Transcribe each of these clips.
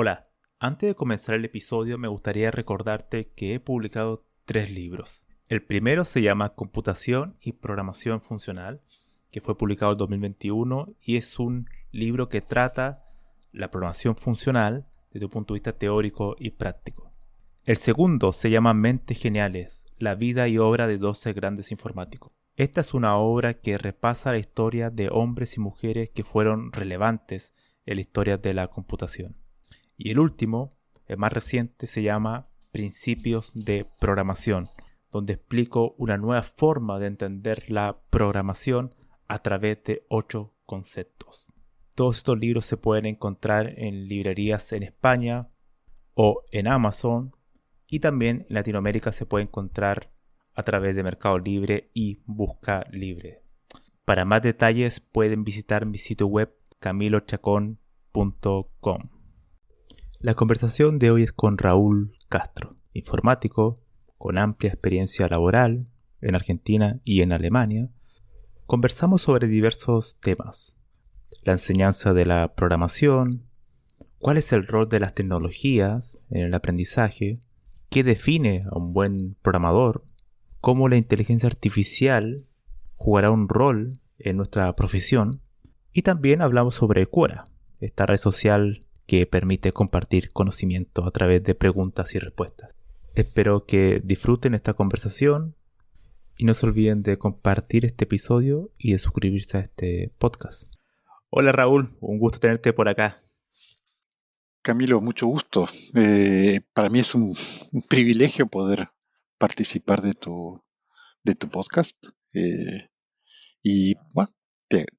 Hola, antes de comenzar el episodio me gustaría recordarte que he publicado 3 libros. El primero se llama Computación y Programación Funcional, que fue publicado en 2021 y es un libro que trata la programación funcional desde un punto de vista teórico y práctico. El segundo se llama Mentes Geniales, la vida y obra de 12 grandes informáticos. Esta es una obra que repasa la historia de hombres y mujeres que fueron relevantes en la historia de la computación. Y el último, el más reciente, se llama Principios de Programación, donde explico una nueva forma de entender la programación a través de 8 conceptos. Todos estos libros se pueden encontrar en librerías en España o en Amazon, y también en Latinoamérica se puede encontrar a través de Mercado Libre y Busca Libre. Para más detalles pueden visitar mi sitio web camilochacon.com. La conversación de hoy es con Raúl Castro, informático con amplia experiencia laboral en Argentina y en Alemania. Conversamos sobre diversos temas: la enseñanza de la programación, cuál es el rol de las tecnologías en el aprendizaje, qué define a un buen programador, cómo la inteligencia artificial jugará un rol en nuestra profesión, y también hablamos sobre Quora, esta red social que permite compartir conocimiento a través de preguntas y respuestas. Espero que disfruten esta conversación y no se olviden de compartir este episodio y de suscribirse a este podcast. Hola Raúl, un gusto tenerte por acá. Camilo, mucho gusto. Para mí es un privilegio poder participar de tu podcast. Y bueno,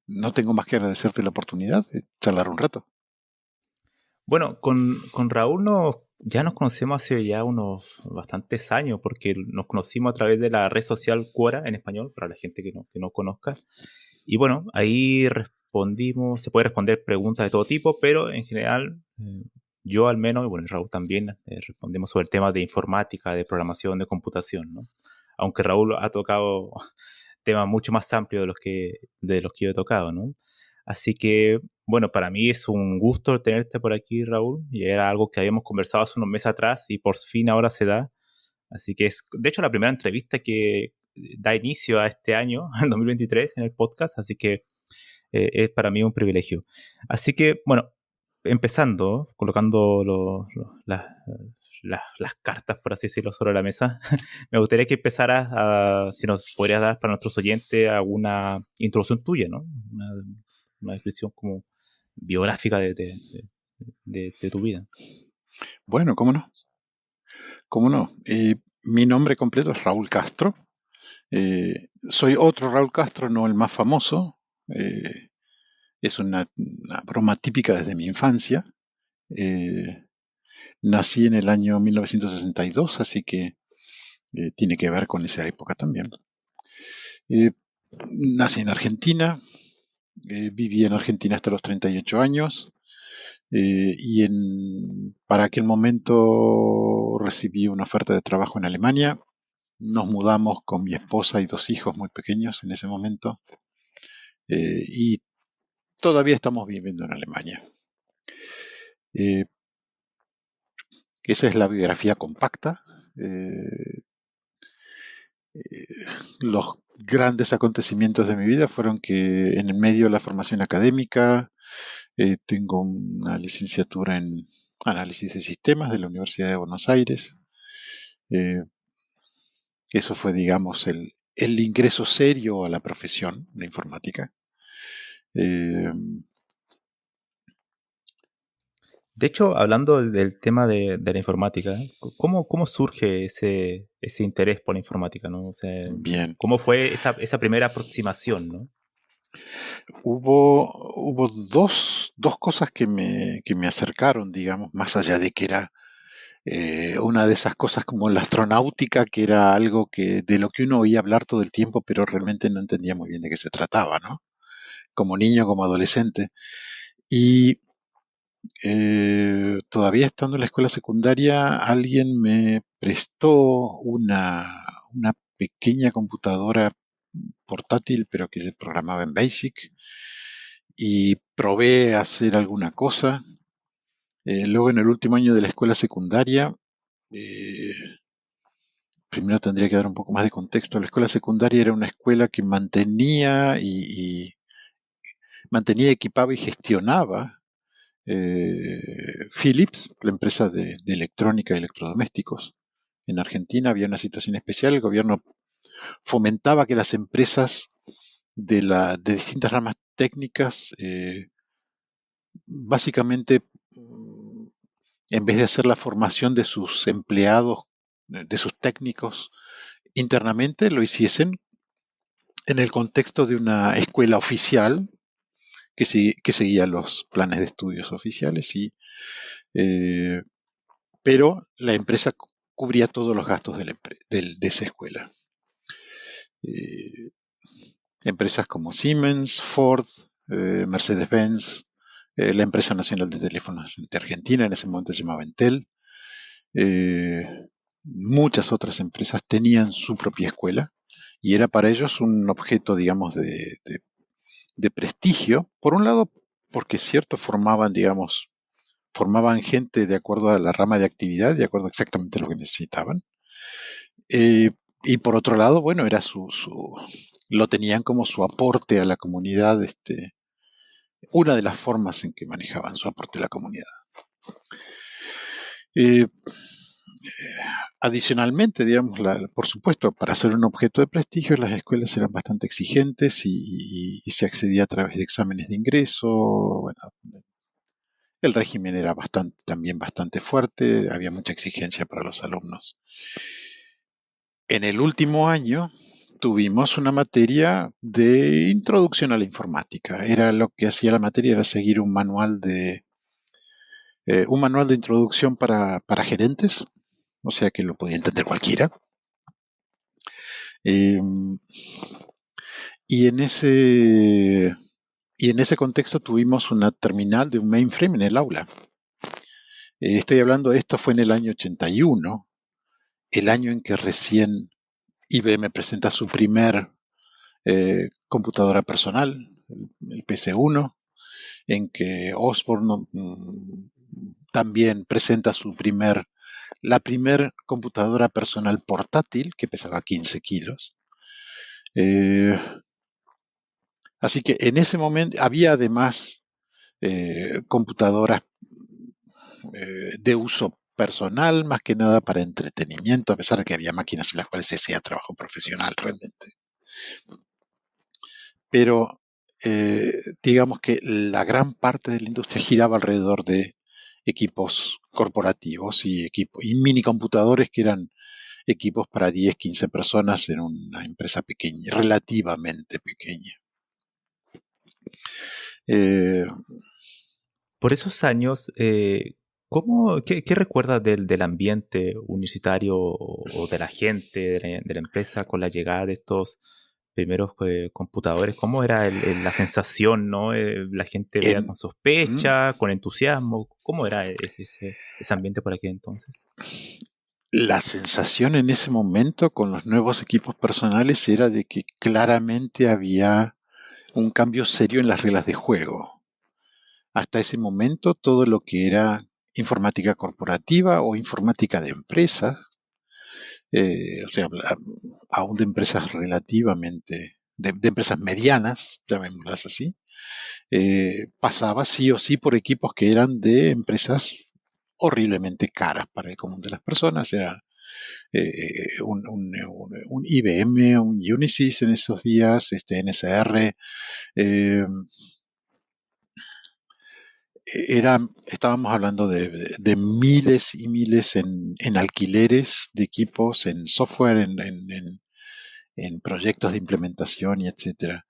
no tengo más que agradecerte la oportunidad de charlar un rato. Bueno, con Raúl ya nos conocemos hace ya unos bastantes años, porque nos conocimos a través de la red social Quora en español, para la gente que no conozca. Y bueno, ahí respondimos, se puede responder preguntas de todo tipo, pero en general, yo al menos, y bueno, y Raúl también, respondemos sobre temas de informática, de programación, de computación, ¿no? Aunque Raúl ha tocado temas mucho más amplios de los que yo he tocado, ¿no? Así que, bueno, para mí es un gusto tenerte por aquí, Raúl, y era algo que habíamos conversado hace unos meses atrás y por fin ahora se da. Así que es, de hecho, la primera entrevista que da inicio a este año, en 2023, en el podcast, así que es para mí un privilegio. Así que, bueno, empezando, colocando las cartas, por así decirlo, sobre la mesa, me gustaría que empezaras si nos podrías dar para nuestros oyentes alguna introducción tuya, ¿no? Una descripción como biográfica de tu vida. Bueno, ¿cómo no? ¿Cómo no? Mi nombre completo es Raúl Castro. Soy otro Raúl Castro, no el más famoso. Es una broma típica desde mi infancia. Eh, Nací en el año 1962, así que tiene que ver con esa época también. Eh, Nací en Argentina, viví en Argentina hasta los 38 años para aquel momento recibí una oferta de trabajo en Alemania. Nos mudamos con mi esposa y 2 hijos muy pequeños en ese momento y todavía estamos viviendo en Alemania. Eh, Esa es la biografía compacta. Eh, eh, los grandes acontecimientos de mi vida fueron que en el medio de la formación académica tengo una licenciatura en análisis de sistemas de la Universidad de Buenos Aires. Eh, Eso fue, digamos, el ingreso serio a la profesión de informática. Eh, De hecho, hablando del tema de la informática, ¿cómo surge ese interés por la informática, ¿no? O sea, Bien, ¿cómo fue esa primera aproximación, ¿no? hubo dos cosas que me acercaron, digamos, más allá de que era una de esas cosas como la astronáutica, que era algo de lo que uno oía hablar todo el tiempo, pero realmente no entendía muy bien de qué se trataba, ¿no? Como niño, como adolescente. Y todavía estando en la escuela secundaria, alguien me prestó una pequeña computadora portátil, pero que se programaba en BASIC, y probé a hacer alguna cosa. Luego en el último año de la escuela secundaria, eh, primero tendría que dar un poco más de contexto. La escuela secundaria era una escuela que mantenía, equipaba y gestionaba Philips, la empresa de electrónica y electrodomésticos. En Argentina había una situación especial. El gobierno fomentaba que las empresas de distintas ramas técnicas, básicamente, en vez de hacer la formación de sus empleados, de sus técnicos internamente, lo hiciesen en el contexto de una escuela oficial que seguía los planes de estudios oficiales, eh, pero la empresa cubría todos los gastos de esa escuela. Eh, Empresas como Siemens, Ford, Mercedes-Benz, la empresa nacional de teléfonos de Argentina, en ese momento se llamaba Entel, eh, muchas otras empresas tenían su propia escuela y era para ellos un objeto, digamos, de prestigio. Por un lado, porque es cierto, formaban gente de acuerdo a la rama de actividad, de acuerdo exactamente a lo que necesitaban. Eh, y por otro lado, bueno, era lo tenían como su aporte a la comunidad, una de las formas en que manejaban su aporte a la comunidad. Eh, Adicionalmente, digamos, por supuesto, para ser un objeto de prestigio, las escuelas eran bastante exigentes y se accedía a través de exámenes de ingreso. Bueno, el régimen era también bastante fuerte, había mucha exigencia para los alumnos. En el último año tuvimos una materia de introducción a la informática. Era lo que hacía la materia, era seguir un manual de introducción para gerentes, o sea que lo podía entender cualquiera. Eh, y en ese y en ese contexto tuvimos una terminal de un mainframe en el aula. Estoy hablando, esto fue en el año 81, el año en que recién IBM presenta su primer computadora personal, el PC-1, en que Osborne también presenta la primer computadora personal portátil que pesaba 15 kilos. Así que en ese momento había además computadoras de uso personal, más que nada para entretenimiento, a pesar de que había máquinas en las cuales se hacía trabajo profesional realmente. Pero digamos que la gran parte de la industria giraba alrededor de equipos corporativos y mini computadores que eran equipos para 10, 15 personas en una empresa pequeña, relativamente pequeña. Eh, Por esos años, qué recuerdas del ambiente universitario o de la gente, de la empresa con la llegada de estos primeros computadores? ¿Cómo era la sensación, no? ¿La gente veía en, con mm, sospecha, con entusiasmo? ¿Cómo era ese ambiente por aquel entonces? la sensación en ese momento con los nuevos equipos personales era de que claramente había un cambio serio en las reglas de juego. Hasta ese momento, todo lo que era informática corporativa o informática de empresas, o sea, aún de empresas relativamente, de empresas medianas, llamémoslas así, pasaba sí o sí por equipos que eran de empresas horriblemente caras para el común de las personas. Era un IBM, un Unisys en esos días, NSR. eh, Estábamos hablando de miles y miles en alquileres de equipos, en software, en proyectos de implementación y etcétera.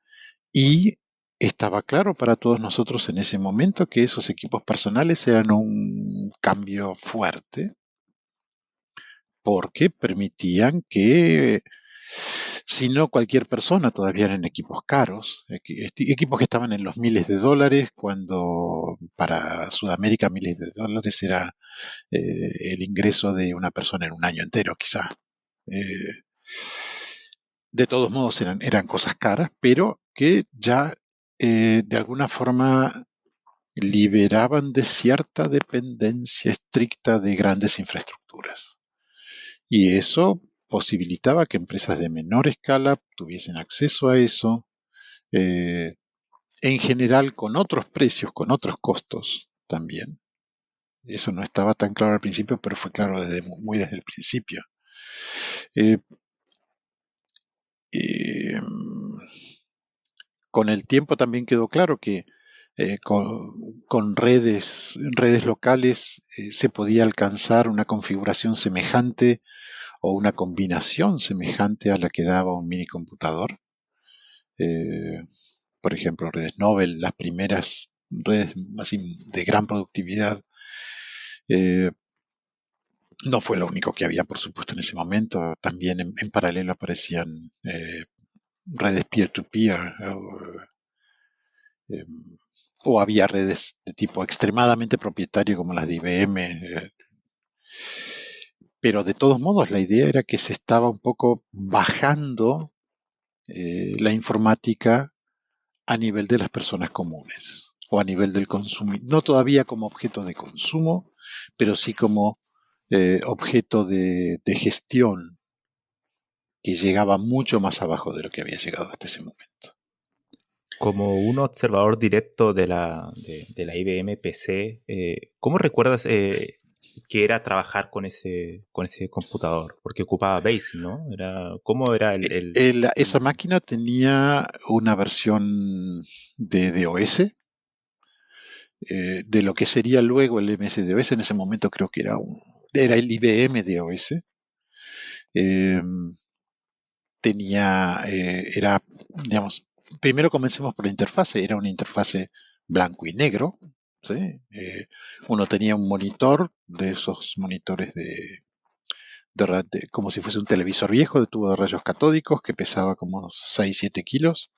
Y estaba claro para todos nosotros en ese momento que esos equipos personales eran un cambio fuerte porque permitían que, si no cualquier persona, todavía eran equipos caros, equipos que estaban en los miles de dólares, cuando para Sudamérica miles de dólares era el ingreso de una persona en un año entero, quizá. Eh, de todos modos eran cosas caras, pero que ya de alguna forma liberaban de cierta dependencia estricta de grandes infraestructuras. Y eso posibilitaba que empresas de menor escala tuviesen acceso a eso, eh, en general con otros precios, con otros costos también. Eso no estaba tan claro al principio, pero fue claro muy desde el principio. Eh, eh, con el tiempo también quedó claro que con redes locales se podía alcanzar una configuración semejante o una combinación semejante a la que daba un minicomputador. Eh, por ejemplo, redes Nobel, las primeras redes así de gran productividad. Eh, no fue lo único que había, por supuesto, en ese momento. También en paralelo aparecían redes peer-to-peer. Eh, o había redes de tipo extremadamente propietario como las de IBM. Pero de todos modos, la idea era que se estaba un poco bajando la informática a nivel de las personas comunes o a nivel del consumo, no todavía como objeto de consumo, pero sí como objeto de gestión que llegaba mucho más abajo de lo que había llegado hasta ese momento. Como un observador directo de la IBM PC, ¿cómo recuerdas que era trabajar con ese computador? Porque ocupaba BASIC, ¿no? ¿Cómo era Esa máquina tenía una versión de DOS, de lo que sería luego el MS-DOS. En ese momento creo que era el IBM DOS. Eh, era, digamos, primero comencemos por la interfase. Era una interfase blanco y negro. ¿Sí? Uno tenía un monitor de esos monitores como si fuese un televisor viejo de tubo de rayos catódicos que pesaba como unos 6-7 kilos.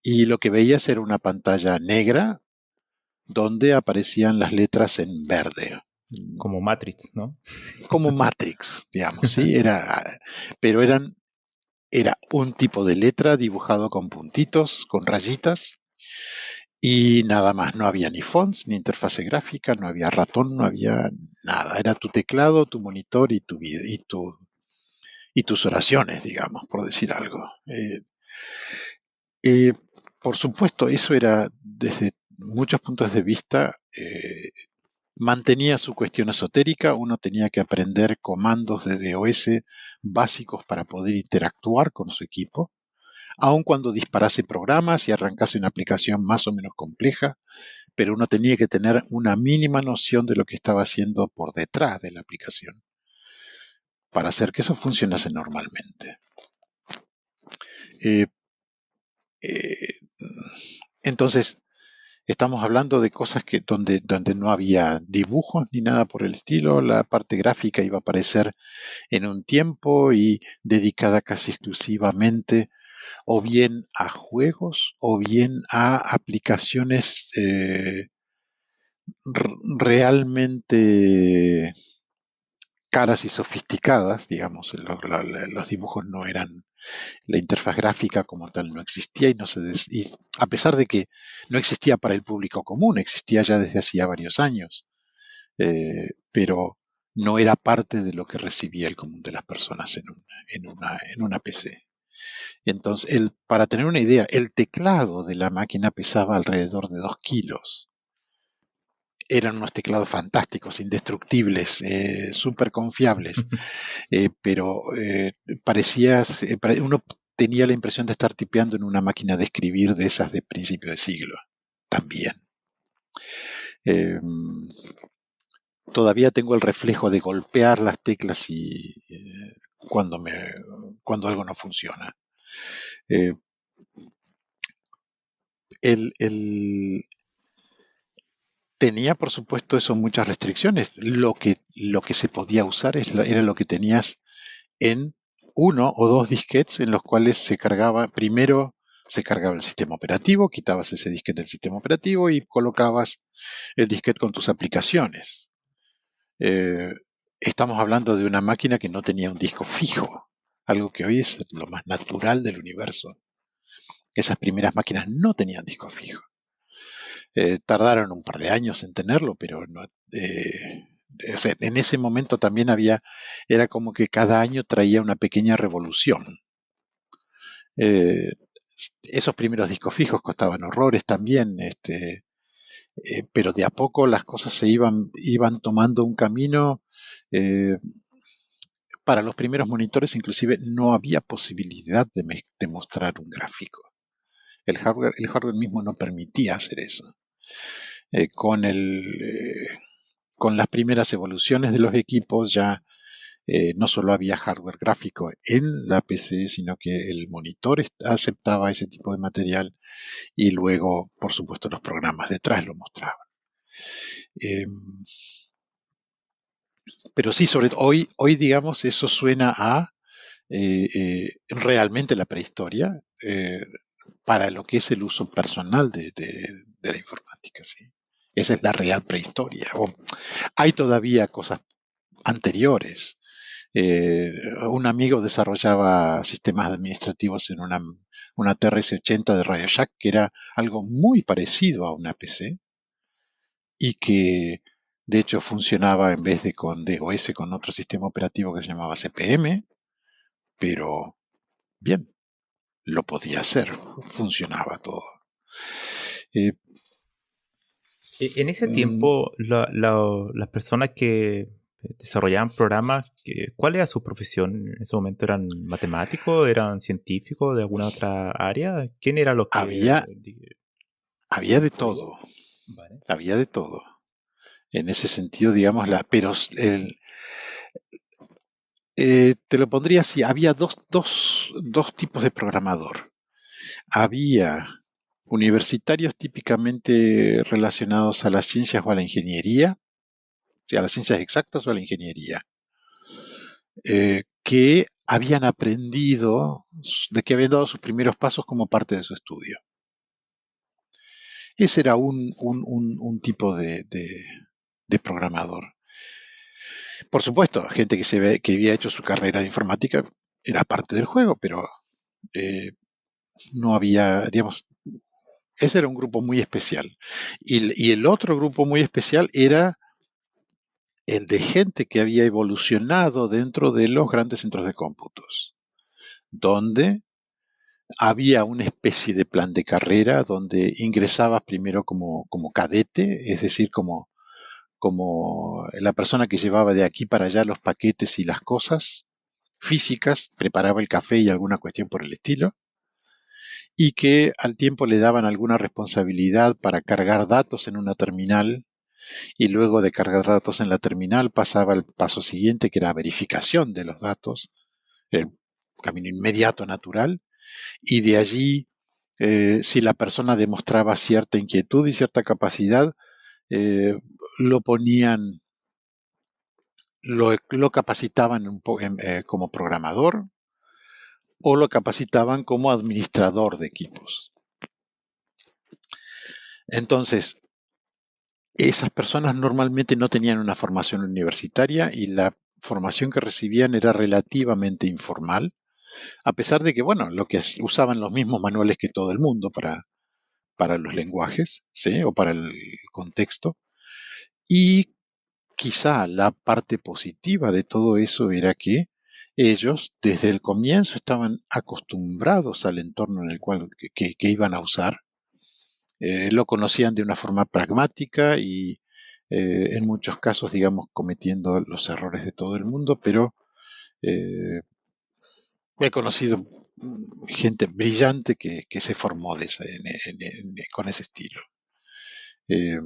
Y lo que veías era una pantalla negra donde aparecían las letras en verde. como Matrix, ¿no? Como Matrix, digamos, ¿sí? Pero era un tipo de letra dibujado con puntitos, con rayitas, y nada más. No había ni fonts, ni interfase gráfica, no había ratón, no había nada. Era tu teclado, tu monitor y tus oraciones, digamos, por decir algo. Eh, por supuesto, eso era desde muchos puntos de vista, mantenía su cuestión esotérica. Uno tenía que aprender comandos de DOS básicos para poder interactuar con su equipo, aun cuando disparase programas y arrancase una aplicación más o menos compleja, pero uno tenía que tener una mínima noción de lo que estaba haciendo por detrás de la aplicación para hacer que eso funcionase normalmente. Eh, eh, entonces, estamos hablando de cosas donde no había dibujos ni nada por el estilo. La parte gráfica iba a aparecer en un tiempo y dedicada casi exclusivamente o bien a juegos o bien a aplicaciones realmente caras y sofisticadas, digamos. Los dibujos no eran, la interfaz gráfica como tal no existía y a pesar de que no existía para el público común, existía ya desde hacía varios años, pero no era parte de lo que recibía el común de las personas en una PC. Entonces, para tener una idea, el teclado de la máquina pesaba alrededor de 2 kilos. Eran unos teclados fantásticos, indestructibles, súper confiables, pero uno tenía la impresión de estar tipeando en una máquina de escribir de esas de principio de siglo, también. Eh, Todavía tengo el reflejo de golpear las teclas cuando, cuando algo no funciona. Eh, el, tenía, por supuesto, eso muchas restricciones. Lo que se podía usar era lo que tenías en uno o dos disquetes en los cuales primero se cargaba el sistema operativo, quitabas ese disquete del sistema operativo y colocabas el disquete con tus aplicaciones. Eh, Estamos hablando de una máquina que no tenía un disco fijo, algo que hoy es lo más natural del universo. Esas primeras máquinas no tenían disco fijo. Tardaron un par de años en tenerlo, pero no, o sea, en ese momento también era como que cada año traía una pequeña revolución. Eh, Esos primeros discos fijos costaban horrores también, pero de a poco las cosas iban tomando un camino. eh, para los primeros monitores inclusive no había posibilidad de mostrar un gráfico. El hardware mismo no permitía hacer eso. Eh, con, el, eh, con las primeras evoluciones de los equipos ya no solo había hardware gráfico en la PC, sino que el monitor aceptaba ese tipo de material y luego, por supuesto, los programas detrás lo mostraban. Eh, pero sí, sobre todo hoy, digamos, eso suena a realmente la prehistoria para lo que es el uso personal de la informática. ¿Sí? Esa es la real prehistoria. Hay todavía cosas anteriores. Eh, un amigo desarrollaba sistemas administrativos en una TRS-80 de Radio Shack, que era algo muy parecido a una PC y que de hecho funcionaba en vez de con DOS con otro sistema operativo que se llamaba CPM, pero bien, lo podía hacer, funcionaba todo. Eh, En ese mm, tiempo, las personas que desarrollaban programas, ¿cuál era su profesión en ese momento? ¿Eran matemáticos? ¿Eran científicos de alguna otra área? ¿Quién era lo que había, había de influía? todo, Vale. había de todo. En ese sentido, digamos, pero te lo pondría así, había dos tipos de programador. Había universitarios típicamente relacionados a las ciencias o a la ingeniería, o sea, a las ciencias exactas o a la ingeniería, que habían aprendido, de que habían dado sus primeros pasos como parte de su estudio. Ese era un tipo de programador. Por supuesto, gente que había hecho su carrera de informática era parte del juego, pero eh, no había, digamos, ese era un grupo muy especial. Y el otro grupo muy especial era el de gente que había evolucionado dentro de los grandes centros de cómputos, donde había una especie de plan de carrera donde ingresabas primero como cadete, es decir, como la persona que llevaba de aquí para allá los paquetes y las cosas físicas, preparaba el café y alguna cuestión por el estilo, y que al tiempo le daban alguna responsabilidad para cargar datos en una terminal y luego de cargar datos en la terminal pasaba al paso siguiente que era verificación de los datos, el camino inmediato natural, y de allí si la persona demostraba cierta inquietud y cierta capacidad, eh, lo ponían, lo capacitaban como programador o lo capacitaban como administrador de equipos. Entonces, esas personas normalmente no tenían una formación universitaria y la formación que recibían era relativamente informal, a pesar de que, bueno, usaban los mismos manuales que todo el mundo para los lenguajes, ¿sí? O para el contexto. Y quizá la parte positiva de todo eso era que ellos desde el comienzo estaban acostumbrados al entorno en el cual que iban a usar, lo conocían de una forma pragmática y en muchos casos, digamos, cometiendo los errores de todo el mundo, pero eh, he conocido gente brillante que se formó con ese estilo. Eh,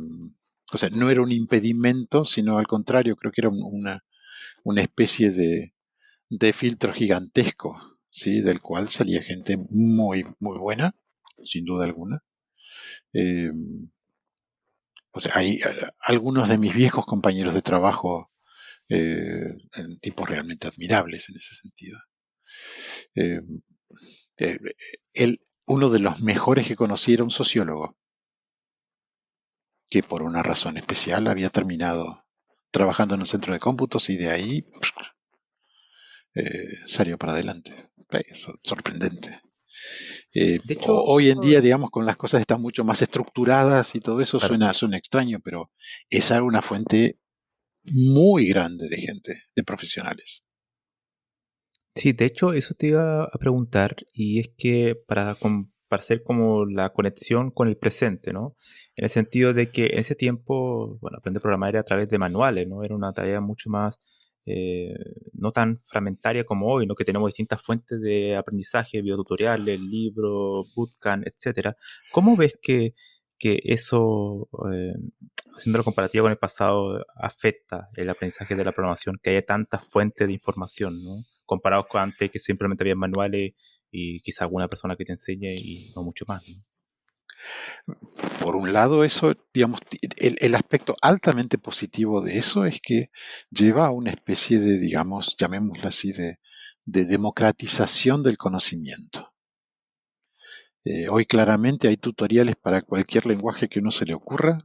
o sea, no era un impedimento, sino al contrario, creo que era una especie de filtro gigantesco, ¿sí? Del cual salía gente muy, muy buena, sin duda alguna. Eh, o sea, hay algunos de mis viejos compañeros de trabajo, tipos realmente admirables en ese sentido. Eh, eh, Uno de los mejores que conocí era un sociólogo, que por una razón especial había terminado trabajando en un centro de cómputos y de ahí salió para adelante. Sorprendente. De hecho, Hoy en eso, día, digamos, con las cosas están mucho más estructuradas y todo eso claro. suena extraño, pero esa era una fuente muy grande de gente, de profesionales. Sí, de hecho, eso te iba a preguntar, y es que para hacer como la conexión con el presente, ¿no? En el sentido de que en ese tiempo, bueno, aprender a programar era a través de manuales, ¿no? Era una tarea mucho más, eh, no tan fragmentaria como hoy, ¿no? Que tenemos distintas fuentes de aprendizaje, videotutoriales, libros, bootcamp, etcétera. ¿Cómo ves que eso, haciendo la comparativa con el pasado, afecta el aprendizaje de la programación, que haya tantas fuentes de información, ¿no? Comparados con antes, que simplemente había manuales y quizá alguna persona que te enseñe y no mucho más, ¿no? Por un lado, eso, digamos, el aspecto altamente positivo de eso es que lleva a una especie de, digamos, llamémoslo así, de democratización del conocimiento. Hoy claramente hay tutoriales para cualquier lenguaje que uno se le ocurra,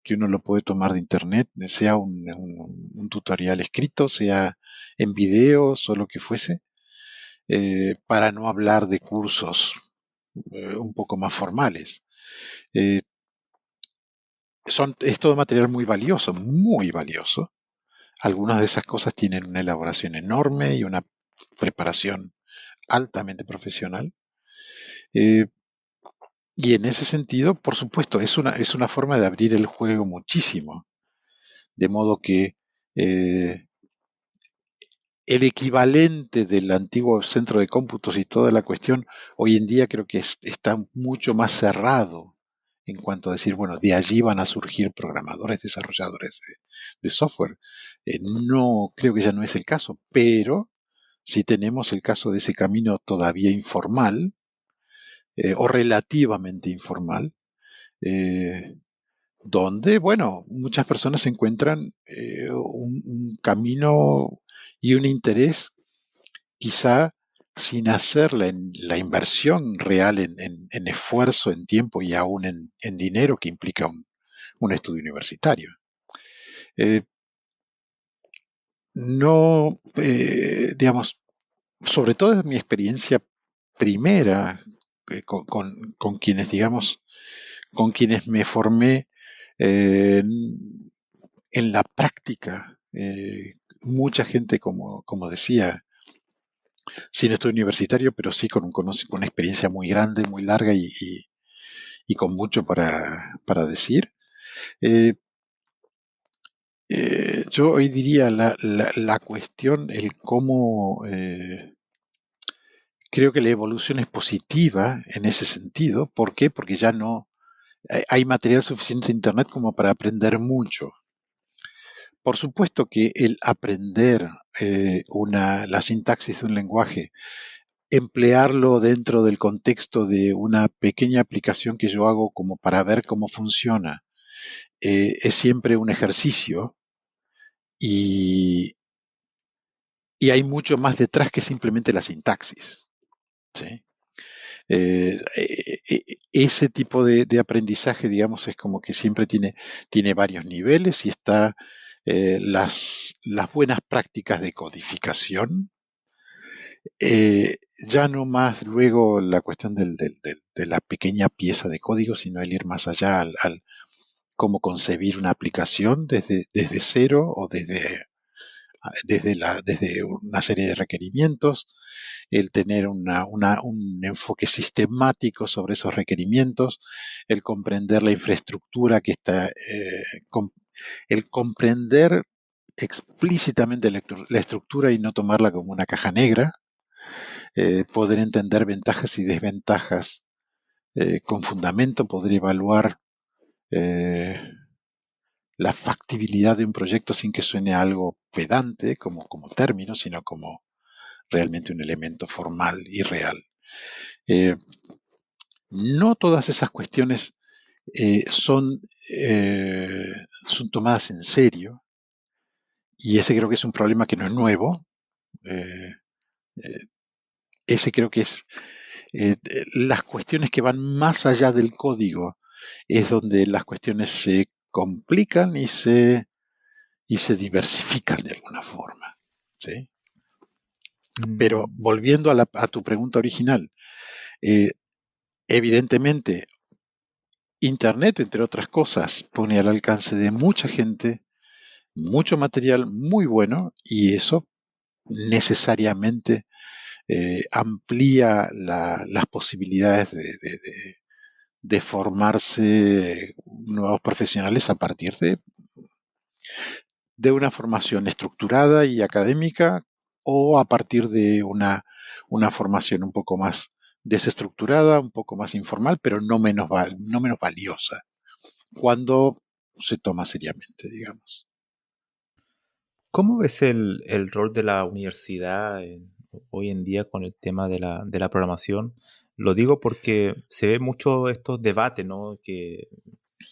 que uno lo puede tomar de internet, sea un tutorial escrito, sea en videos o lo que fuese, para no hablar de cursos un poco más formales. Eh, es todo material muy valioso, muy valioso. Algunas de esas cosas tienen una elaboración enorme y una preparación altamente profesional. Eh, y en ese sentido, por supuesto, es una forma de abrir el juego muchísimo. De modo que eh, el equivalente del antiguo centro de cómputos y toda la cuestión, hoy en día creo que está mucho más cerrado en cuanto a decir, bueno, de allí van a surgir programadores, desarrolladores de software. No, creo que ya no es el caso, pero si tenemos el caso de ese camino todavía informal o relativamente informal, eh, donde, bueno, muchas personas encuentran un camino y un interés quizá sin hacer la inversión real en esfuerzo, en tiempo y aún en dinero que implica un estudio universitario. Eh, no, digamos, sobre todo en mi experiencia primera con quienes, digamos, con quienes me formé en la práctica. Mucha gente, como decía, sin estudio universitario, pero sí con una experiencia muy grande, muy larga y con mucho para decir. Eh, yo hoy diría la cuestión, el cómo creo que la evolución es positiva en ese sentido. ¿Por qué? Porque ya no hay material suficiente en Internet como para aprender mucho. Por supuesto que el aprender la sintaxis de un lenguaje, emplearlo dentro del contexto de una pequeña aplicación que yo hago como para ver cómo funciona, es siempre un ejercicio y, y hay mucho más detrás que simplemente la sintaxis. ¿Sí? Ese tipo de aprendizaje, digamos, es como que siempre tiene varios niveles y está las buenas prácticas de codificación. Ya no más luego la cuestión de la pequeña pieza de código, sino el ir más allá al cómo concebir una aplicación desde cero o desde una serie de requerimientos, el tener un enfoque sistemático sobre esos requerimientos, el comprender la infraestructura que está, el comprender explícitamente la estructura y no tomarla como una caja negra, poder entender ventajas y desventajas con fundamento, poder evaluar eh, la factibilidad de un proyecto sin que suene a algo pedante como término, sino como realmente un elemento formal y real. Eh, no todas esas cuestiones eh, son, eh, son tomadas en serio y ese creo que es un problema que no es nuevo. Eh, eh, ese creo que es las cuestiones que van más allá del código es donde las cuestiones se complican y se diversifican de alguna forma. ¿Sí? Pero Mm, volviendo a tu pregunta original, eh, Evidentemente, Internet, entre otras cosas, pone al alcance de mucha gente mucho material muy bueno y eso necesariamente amplía las posibilidades de formarse nuevos profesionales a partir de una formación estructurada y académica o a partir de una formación un poco más desestructurada, un poco más informal, pero no menos valiosa, cuando se toma seriamente, digamos. ¿Cómo ves el rol de la universidad hoy en día con el tema de la programación? Lo digo porque se ve mucho estos debates, ¿no? Que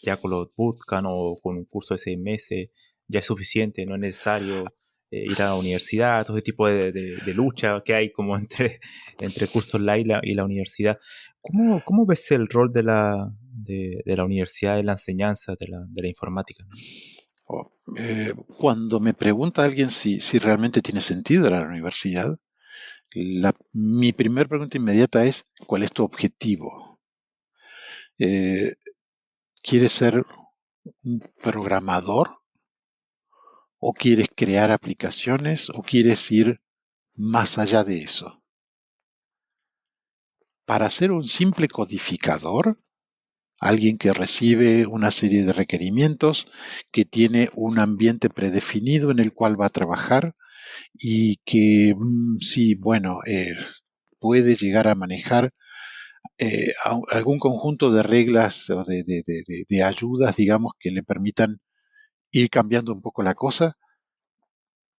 ya con los bootcamp o con un curso de 6 meses ya es suficiente, no es necesario ir a la universidad, todo ese tipo de lucha que hay como entre el curso online y la universidad. ¿Cómo ves el rol de la universidad en la enseñanza de la informática, ¿no? Cuando me pregunta alguien si realmente tiene sentido la universidad, mi primera pregunta inmediata es, ¿cuál es tu objetivo? Eh, ¿Quieres ser un programador? ¿O quieres crear aplicaciones? ¿O quieres ir más allá de eso? Para ser un simple codificador, alguien que recibe una serie de requerimientos, que tiene un ambiente predefinido en el cual va a trabajar y que sí, bueno, puede llegar a manejar algún conjunto de reglas o de ayudas, digamos, que le permitan ir cambiando un poco la cosa.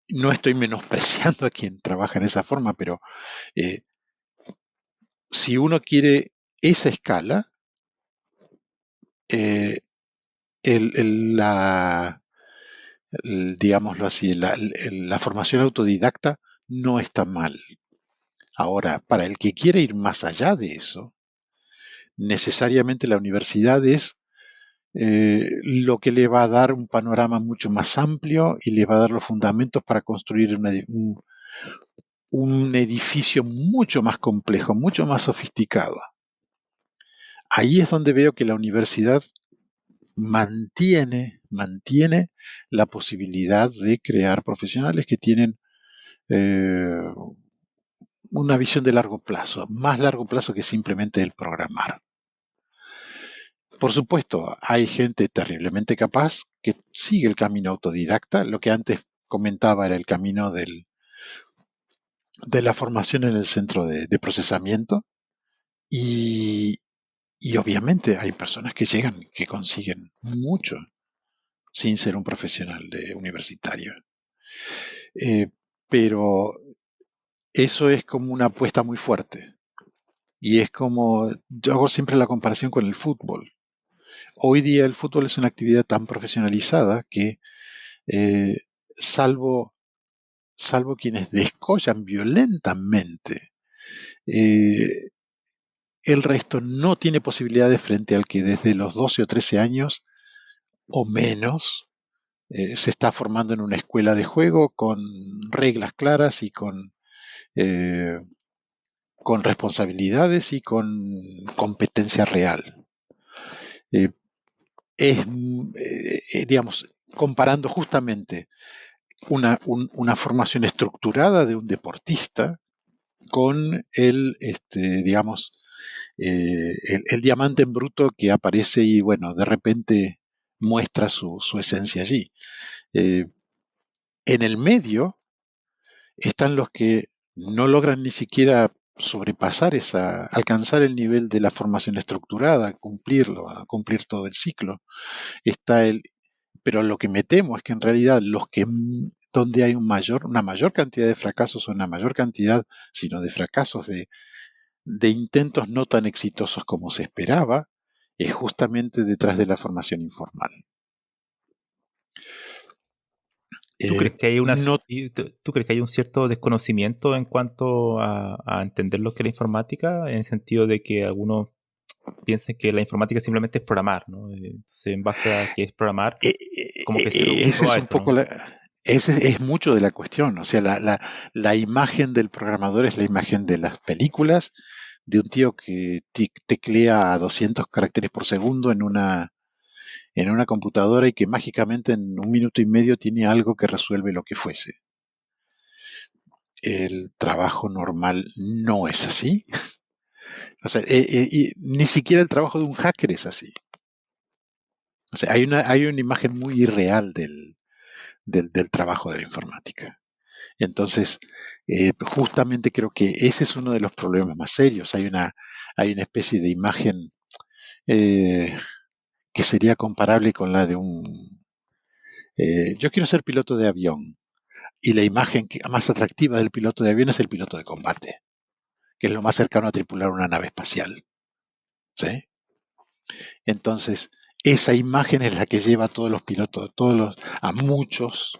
No estoy menospreciando a quien trabaja en esa forma, pero eh, si uno quiere esa escala, eh, la, digámoslo así, la formación autodidacta no está mal. Ahora, para el que quiere ir más allá de eso, necesariamente la universidad es lo que le va a dar un panorama mucho más amplio y le va a dar los fundamentos para construir un edificio mucho más complejo, mucho más sofisticado. Ahí es donde veo que la universidad mantiene la posibilidad de crear profesionales que tienen eh, una visión de largo plazo, más largo plazo que simplemente el programar. Por supuesto, hay gente terriblemente capaz que sigue el camino autodidacta. Lo que antes comentaba era el camino de la formación en el centro de procesamiento. Y, y obviamente hay personas que llegan, que consiguen mucho sin ser un profesional universitario. Pero eso es como una apuesta muy fuerte. Y es como, yo hago siempre la comparación con el fútbol. Hoy día el fútbol es una actividad tan profesionalizada que eh, salvo, salvo quienes descollan violentamente, eh, el resto no tiene posibilidades frente al que desde los 12 o 13 años o menos se está formando en una escuela de juego con reglas claras y eh, con responsabilidades y con competencia real. Eh, digamos, comparando justamente una formación estructurada de un deportista con digamos, el diamante en bruto que aparece y, bueno, de repente muestra su esencia allí. Eh, en el medio están los que no logran ni siquiera sobrepasar alcanzar el nivel de la formación estructurada, cumplir todo el ciclo. Está pero lo que me temo es que en realidad donde hay una mayor cantidad de fracasos o una mayor cantidad, sino de fracasos de intentos no tan exitosos como se esperaba, es justamente detrás de la formación informal. ¿Tú crees que hay No, tú crees que hay un cierto desconocimiento en cuanto a entender lo que es la informática, en el sentido de que algunos piensan que la informática simplemente es programar, ¿no? Entonces, en base a que es programar, como que se reduce ese todo es a un eso, poco ¿no? ese es mucho de la cuestión. O sea, la imagen del programador es la imagen de las películas, de un tío que teclea a 200 caracteres por segundo en una computadora y que mágicamente en un minuto y medio tiene algo que resuelve lo que fuese. El trabajo normal no es así. O sea, y ni siquiera el trabajo de un hacker es así. O sea, hay una imagen muy irreal del trabajo de la informática. Entonces, justamente creo que ese es uno de los problemas más serios. Hay una especie de imagen eh, que sería comparable con la de un... yo quiero ser piloto de avión y la imagen más atractiva del piloto de avión es el piloto de combate, que es lo más cercano a tripular una nave espacial. ¿Sí? Entonces, esa imagen es la que lleva a todos los pilotos, a muchos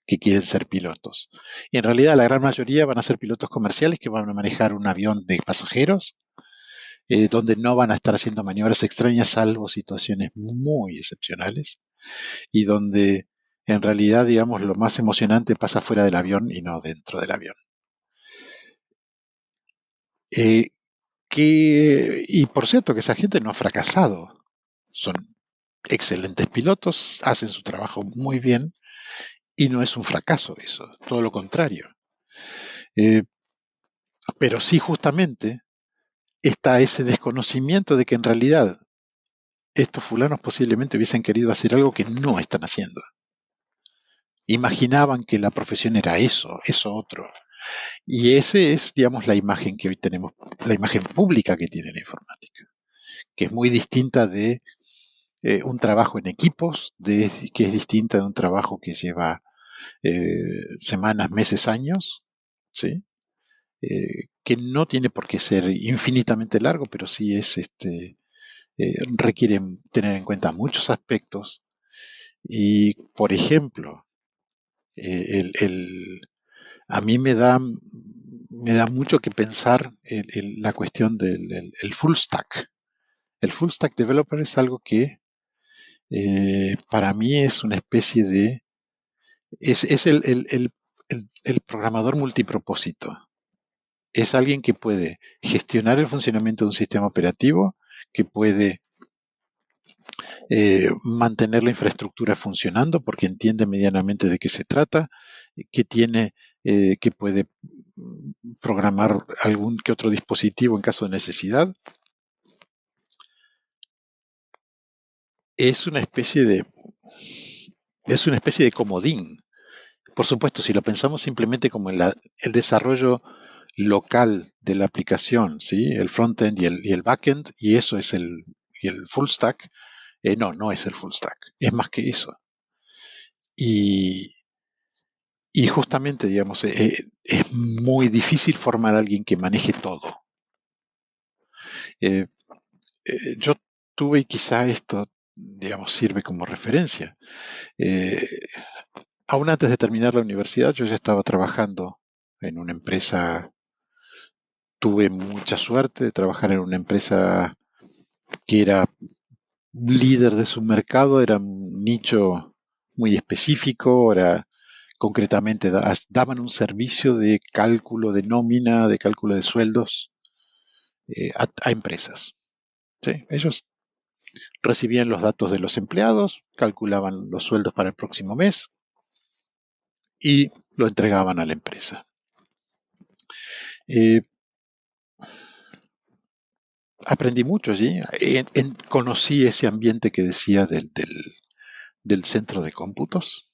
que quieren ser pilotos. Y en realidad la gran mayoría van a ser pilotos comerciales que van a manejar un avión de pasajeros, donde no van a estar haciendo maniobras extrañas salvo situaciones muy excepcionales y donde en realidad, digamos, lo más emocionante pasa fuera del avión y no dentro del avión. Eh, y por cierto que esa gente no ha fracasado. Son excelentes pilotos, hacen su trabajo muy bien y no es un fracaso eso, todo lo contrario. Eh, pero sí justamente está ese desconocimiento de que en realidad estos fulanos posiblemente hubiesen querido hacer algo que no están haciendo. Imaginaban que la profesión era eso otro. Y ese es, digamos, la imagen que hoy tenemos, la imagen pública que tiene la informática, que es muy distinta de un trabajo en equipos, que es distinta de un trabajo que lleva semanas, meses, años, ¿sí? Que no tiene por qué ser infinitamente largo, pero sí es requiere tener en cuenta muchos aspectos. Y, por ejemplo, a mí me da mucho que pensar la cuestión del el full stack. El full stack developer es algo que para mí es una especie de... Es el programador multipropósito. Es alguien que puede gestionar el funcionamiento de un sistema operativo, que puede mantener la infraestructura funcionando porque entiende medianamente de qué se trata, que puede programar algún que otro dispositivo en caso de necesidad. Es una especie de, es una especie de comodín. Por supuesto, si lo pensamos simplemente como el desarrollo local de la aplicación, ¿sí? El frontend y el backend, y eso es y el full stack, no es el full stack, es más que eso. Y, y justamente, digamos, es muy difícil formar a alguien que maneje todo. Eh, yo tuve, y quizá esto, digamos, sirve como referencia. Eh, Aún antes de terminar la universidad, yo ya estaba trabajando en una empresa. Tuve mucha suerte de trabajar en una empresa que era líder de su mercado, era un nicho muy específico, concretamente daban un servicio de cálculo de nómina, de cálculo de sueldos a empresas. ¿Sí? Ellos recibían los datos de los empleados, calculaban los sueldos para el próximo mes y lo entregaban a la empresa. Eh, Aprendí mucho allí. Conocí ese ambiente que decía del centro de cómputos.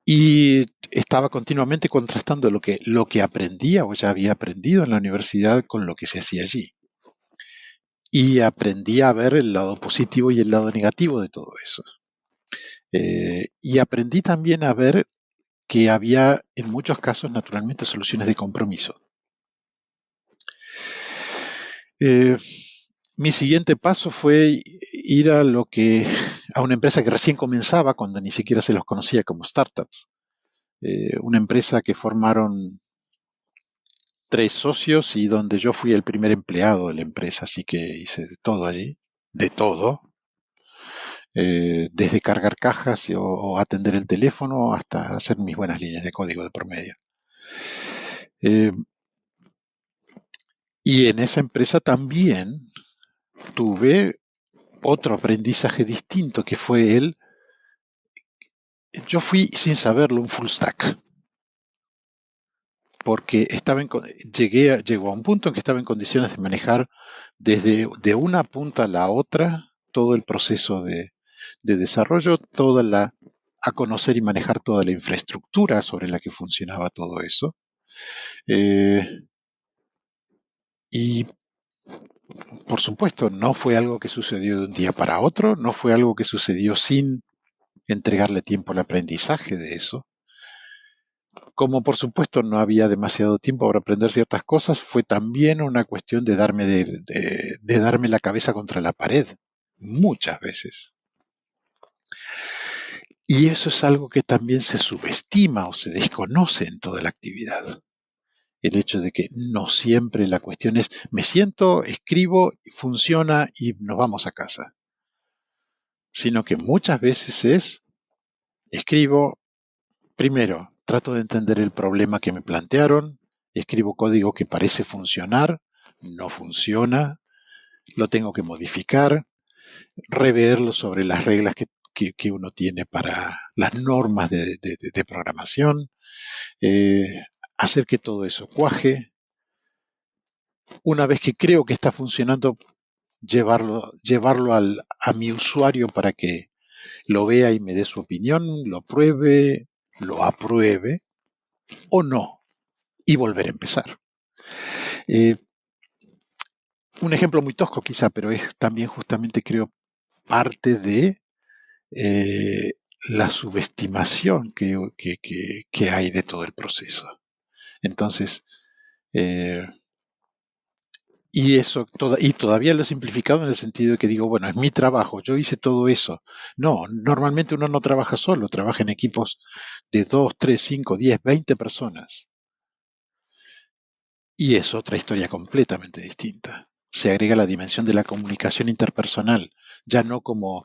Y estaba continuamente contrastando lo que aprendía o ya había aprendido en la universidad con lo que se hacía allí. Y aprendí a ver el lado positivo y el lado negativo de todo eso. Y aprendí también a ver que había en muchos casos naturalmente soluciones de compromiso. Eh, Mi siguiente paso fue ir a una empresa que recién comenzaba cuando ni siquiera se los conocía como startups. Una empresa que formaron 3 socios y donde yo fui el primer empleado de la empresa, así que hice de todo allí, de todo, desde cargar cajas o atender el teléfono hasta hacer mis buenas líneas de código de promedio. Eh, Y en esa empresa también tuve otro aprendizaje distinto que fue yo fui sin saberlo un full stack, porque llegó a un punto en que estaba en condiciones de manejar desde de una punta a la otra todo el proceso de desarrollo, a conocer y manejar toda la infraestructura sobre la que funcionaba todo eso. Eh, y por supuesto, no fue algo que sucedió de un día para otro, no fue algo que sucedió sin entregarle tiempo al aprendizaje de eso. Como por supuesto no había demasiado tiempo para aprender ciertas cosas, fue también una cuestión de darme la cabeza contra la pared, muchas veces. Y eso es algo que también se subestima o se desconoce en toda la actividad. El hecho de que no siempre la cuestión es, me siento, escribo, funciona y nos vamos a casa. Sino que muchas veces escribo, primero, trato de entender el problema que me plantearon, escribo código que parece funcionar, no funciona, lo tengo que modificar, reverlo sobre las reglas que uno tiene para las normas de programación, hacer que todo eso cuaje. Una vez que creo que está funcionando, llevarlo a mi usuario para que lo vea y me dé su opinión, lo pruebe, lo apruebe o no, y volver a empezar. Eh, un ejemplo muy tosco quizá, pero es también justamente creo parte de eh, la subestimación que hay de todo el proceso. Entonces, eh, y todavía lo he simplificado en el sentido de que digo, bueno, es mi trabajo, yo hice todo eso. No, normalmente uno no trabaja solo, trabaja en equipos de 2, 3, 5, 10, 20 personas. Y es otra historia completamente distinta. Se agrega la dimensión de la comunicación interpersonal, ya no como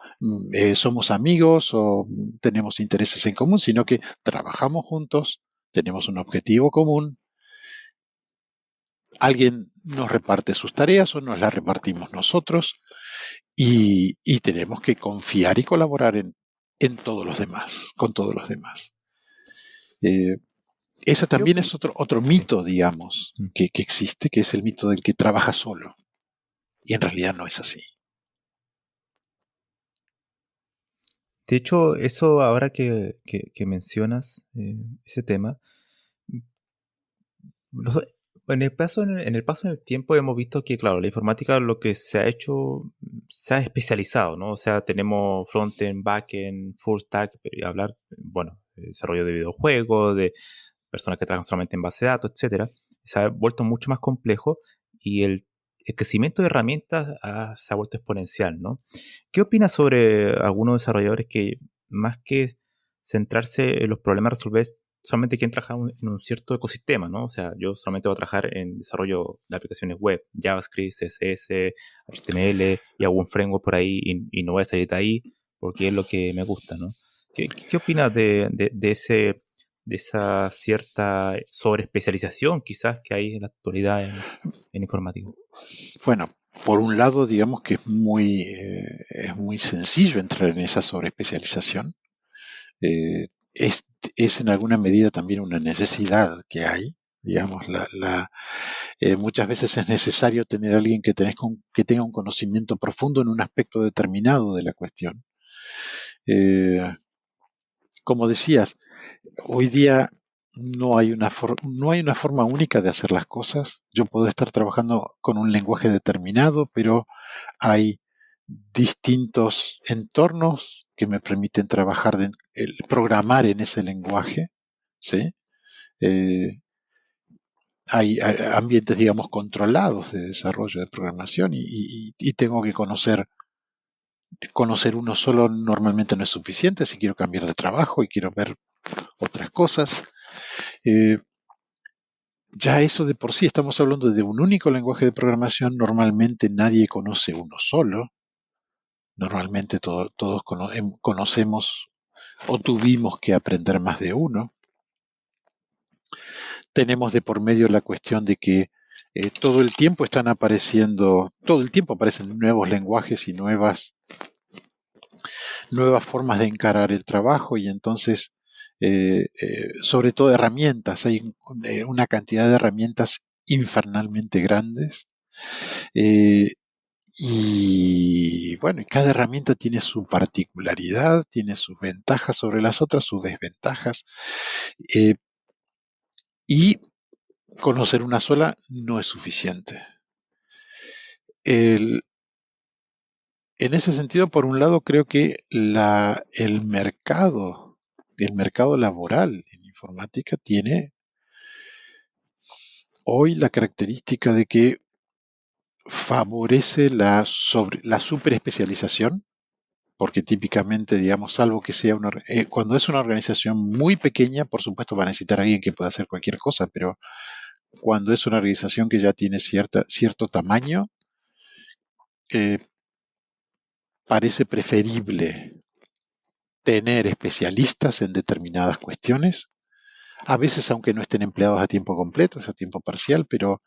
somos amigos o tenemos intereses en común, sino que trabajamos juntos, tenemos un objetivo común, alguien nos reparte sus tareas o nos las repartimos nosotros y tenemos que confiar y colaborar en todos los demás, con todos los demás. Eh, Eso ¿Qué también es otro Sí. mito, digamos, que existe, que es el mito del que trabaja solo. Y en realidad no es así. De hecho, eso ahora que mencionas ese tema, Nos- en el paso en el tiempo hemos visto que, claro, la informática lo que se ha hecho, se ha especializado, ¿no? O sea, tenemos frontend, backend, full stack, pero hablar, bueno, de desarrollo de videojuegos, de personas que trabajan solamente en base de datos, etcétera. Se ha vuelto mucho más complejo y el crecimiento de herramientas se ha vuelto exponencial, ¿no? ¿Qué opinas sobre algunos desarrolladores que, más que centrarse en los problemas a resolver, solamente quieren trabajar en un cierto ecosistema, ¿no? O sea, yo solamente voy a trabajar en desarrollo de aplicaciones web, JavaScript, CSS, HTML y algún framework por ahí y no voy a salir de ahí porque es lo que me gusta, ¿no? ¿Qué opinas de esa cierta sobreespecialización quizás que hay en la actualidad en informática? Bueno, por un lado, digamos que es muy sencillo entrar en esa sobreespecialización. Eh, es en alguna medida también una necesidad que hay. Digamos, muchas veces es necesario tener a alguien que tenga un conocimiento profundo en un aspecto determinado de la cuestión. Eh, Como decías, hoy día no hay una forma única de hacer las cosas. Yo puedo estar trabajando con un lenguaje determinado, pero hay distintos entornos que me permiten programar en ese lenguaje, ¿sí? Eh, hay ambientes, digamos, controlados de desarrollo de programación y tengo que conocer uno solo normalmente no es suficiente si quiero cambiar de trabajo y quiero ver otras cosas. Eh, ya eso de por sí, estamos hablando de un único lenguaje de programación, normalmente nadie conoce uno solo, normalmente todos conocemos o tuvimos que aprender más de uno. Tenemos de por medio la cuestión de que Todo el tiempo están apareciendo, todo el tiempo aparecen nuevos lenguajes y nuevas formas de encarar el trabajo y entonces, sobre todo herramientas, hay una cantidad de herramientas infernalmente grandes. eh, y bueno, cada herramienta tiene su particularidad, tiene sus ventajas sobre las otras, sus desventajas. eh, y conocer una sola no es suficiente. El, en ese sentido, por un lado, creo que el mercado laboral en informática tiene hoy la característica de que favorece la superespecialización, porque típicamente, digamos, salvo que sea cuando es una organización muy pequeña, por supuesto va a necesitar a alguien que pueda hacer cualquier cosa, pero cuando es una organización que ya tiene cierto tamaño, eh, parece preferible tener especialistas en determinadas cuestiones, a veces aunque no estén empleados a tiempo completo, es a tiempo parcial, pero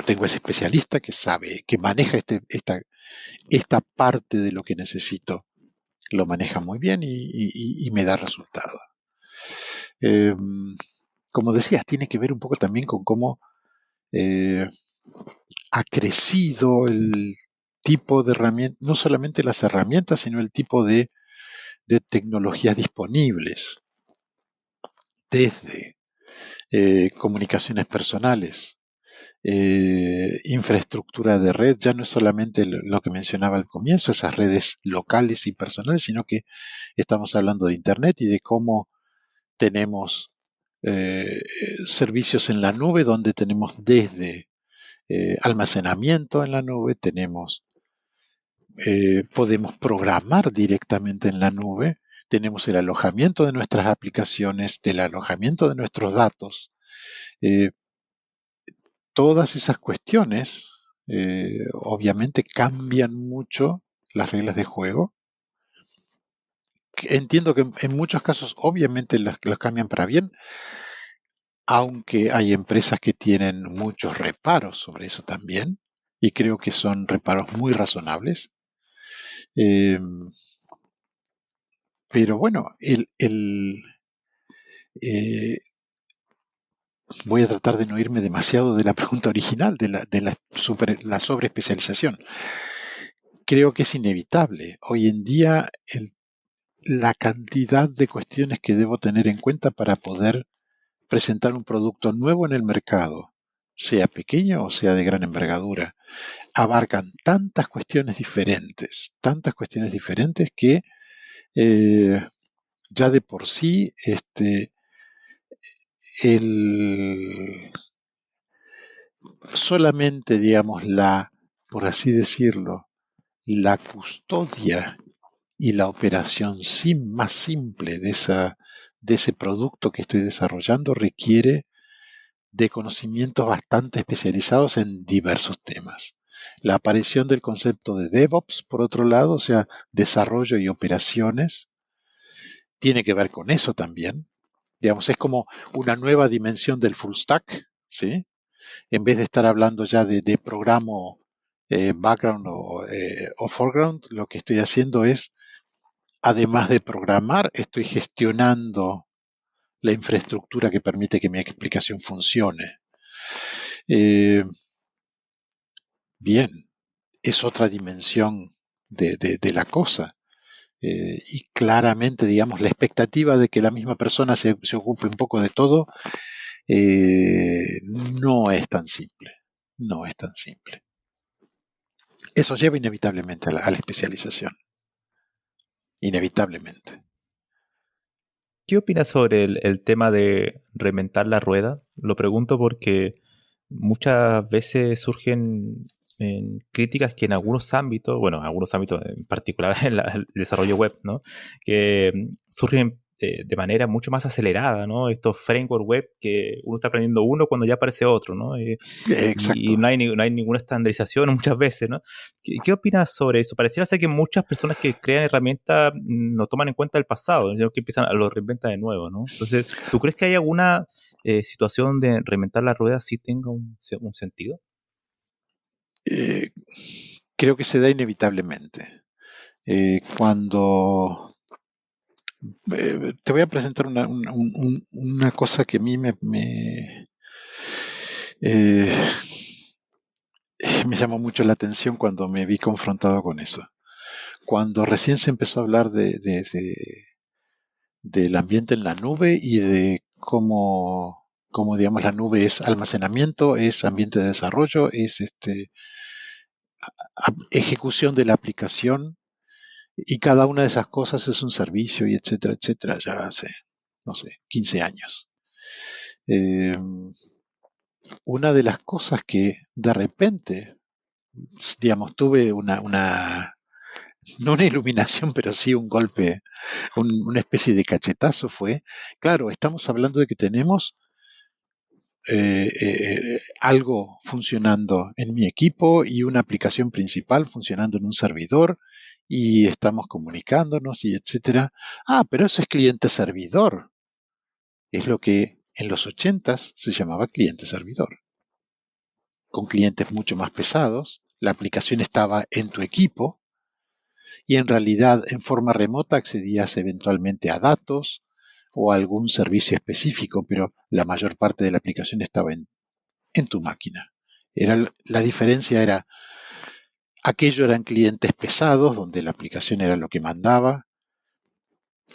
tengo ese especialista que sabe, que maneja esta parte de lo que necesito, lo maneja muy bien y me da resultado. Eh, Como decías, tiene que ver un poco también con cómo eh, ha crecido el tipo de herramientas, no solamente las herramientas, sino el tipo de tecnologías disponibles, desde comunicaciones personales, infraestructura de red, ya no es solamente lo que mencionaba al comienzo, esas redes locales y personales, sino que estamos hablando de Internet y de cómo tenemos eh, servicios en la nube donde tenemos desde almacenamiento en la nube, podemos programar directamente en la nube, tenemos el alojamiento de nuestras aplicaciones, del alojamiento de nuestros datos. Eh, Todas esas cuestiones obviamente cambian mucho las reglas de juego. Entiendo que en muchos casos obviamente las cambian para bien, aunque hay empresas que tienen muchos reparos sobre eso también, y creo que son reparos muy razonables. Eh, pero bueno, eh, voy a tratar de no irme demasiado de la pregunta original, la sobreespecialización. Creo que es inevitable. Hoy en día la cantidad de cuestiones que debo tener en cuenta para poder presentar un producto nuevo en el mercado, sea pequeño o sea de gran envergadura, abarcan tantas cuestiones diferentes que ya de por sí el, solamente, digamos, por así decirlo, la custodia y la operación más simple de ese producto que estoy desarrollando requiere de conocimientos bastante especializados en diversos temas. La aparición del concepto de DevOps, por otro lado, o sea, desarrollo y operaciones, tiene que ver con eso también. Digamos, es como una nueva dimensión del full stack, ¿sí? En vez de estar hablando ya de programa background o foreground, lo que estoy haciendo es, además de programar, estoy gestionando la infraestructura que permite que mi explicación funcione. Eh, Bien, es otra dimensión de la cosa. Y claramente, digamos, la expectativa de que la misma persona se ocupe un poco de todo no es tan simple. No es tan simple. Eso lleva inevitablemente a la especialización. Inevitablemente. ¿Qué opinas sobre el tema de reinventar la rueda? Lo pregunto porque muchas veces surgen críticas que en algunos ámbitos, bueno, en algunos ámbitos en particular en el desarrollo web, ¿no? Que surgen de manera mucho más acelerada, ¿no? Estos frameworks web que uno está aprendiendo uno cuando ya aparece otro, ¿no? Exacto. Y no hay ninguna estandarización muchas veces, ¿no? ¿Qué opinas sobre eso? Pareciera ser que muchas personas que crean herramientas no toman en cuenta el pasado, sino que empiezan a lo reinventan de nuevo, ¿no? Entonces, ¿tú crees que hay alguna situación de reinventar la rueda sí tenga un sentido? Eh, creo que se da inevitablemente. Cuando te voy a presentar una cosa que a mí eh, me llamó mucho la atención cuando me vi confrontado con eso. Cuando recién se empezó a hablar del ambiente en la nube y de cómo, digamos, la nube es almacenamiento, es ambiente de desarrollo, es ejecución de la aplicación, y cada una de esas cosas es un servicio y etcétera, etcétera, ya hace, no sé, 15 años. Eh, una de las cosas que de repente, digamos, tuve no una iluminación, pero sí un golpe, una especie de cachetazo fue, claro, estamos hablando de que tenemos algo funcionando en mi equipo y una aplicación principal funcionando en un servidor y estamos comunicándonos y etcétera. Ah, pero eso es cliente-servidor. Es lo que en los 80s se llamaba cliente-servidor. Con clientes mucho más pesados, la aplicación estaba en tu equipo y en realidad en forma remota accedías eventualmente a datos o a algún servicio específico, pero la mayor parte de la aplicación estaba en tu máquina. La diferencia era, aquello eran clientes pesados, donde la aplicación era lo que mandaba.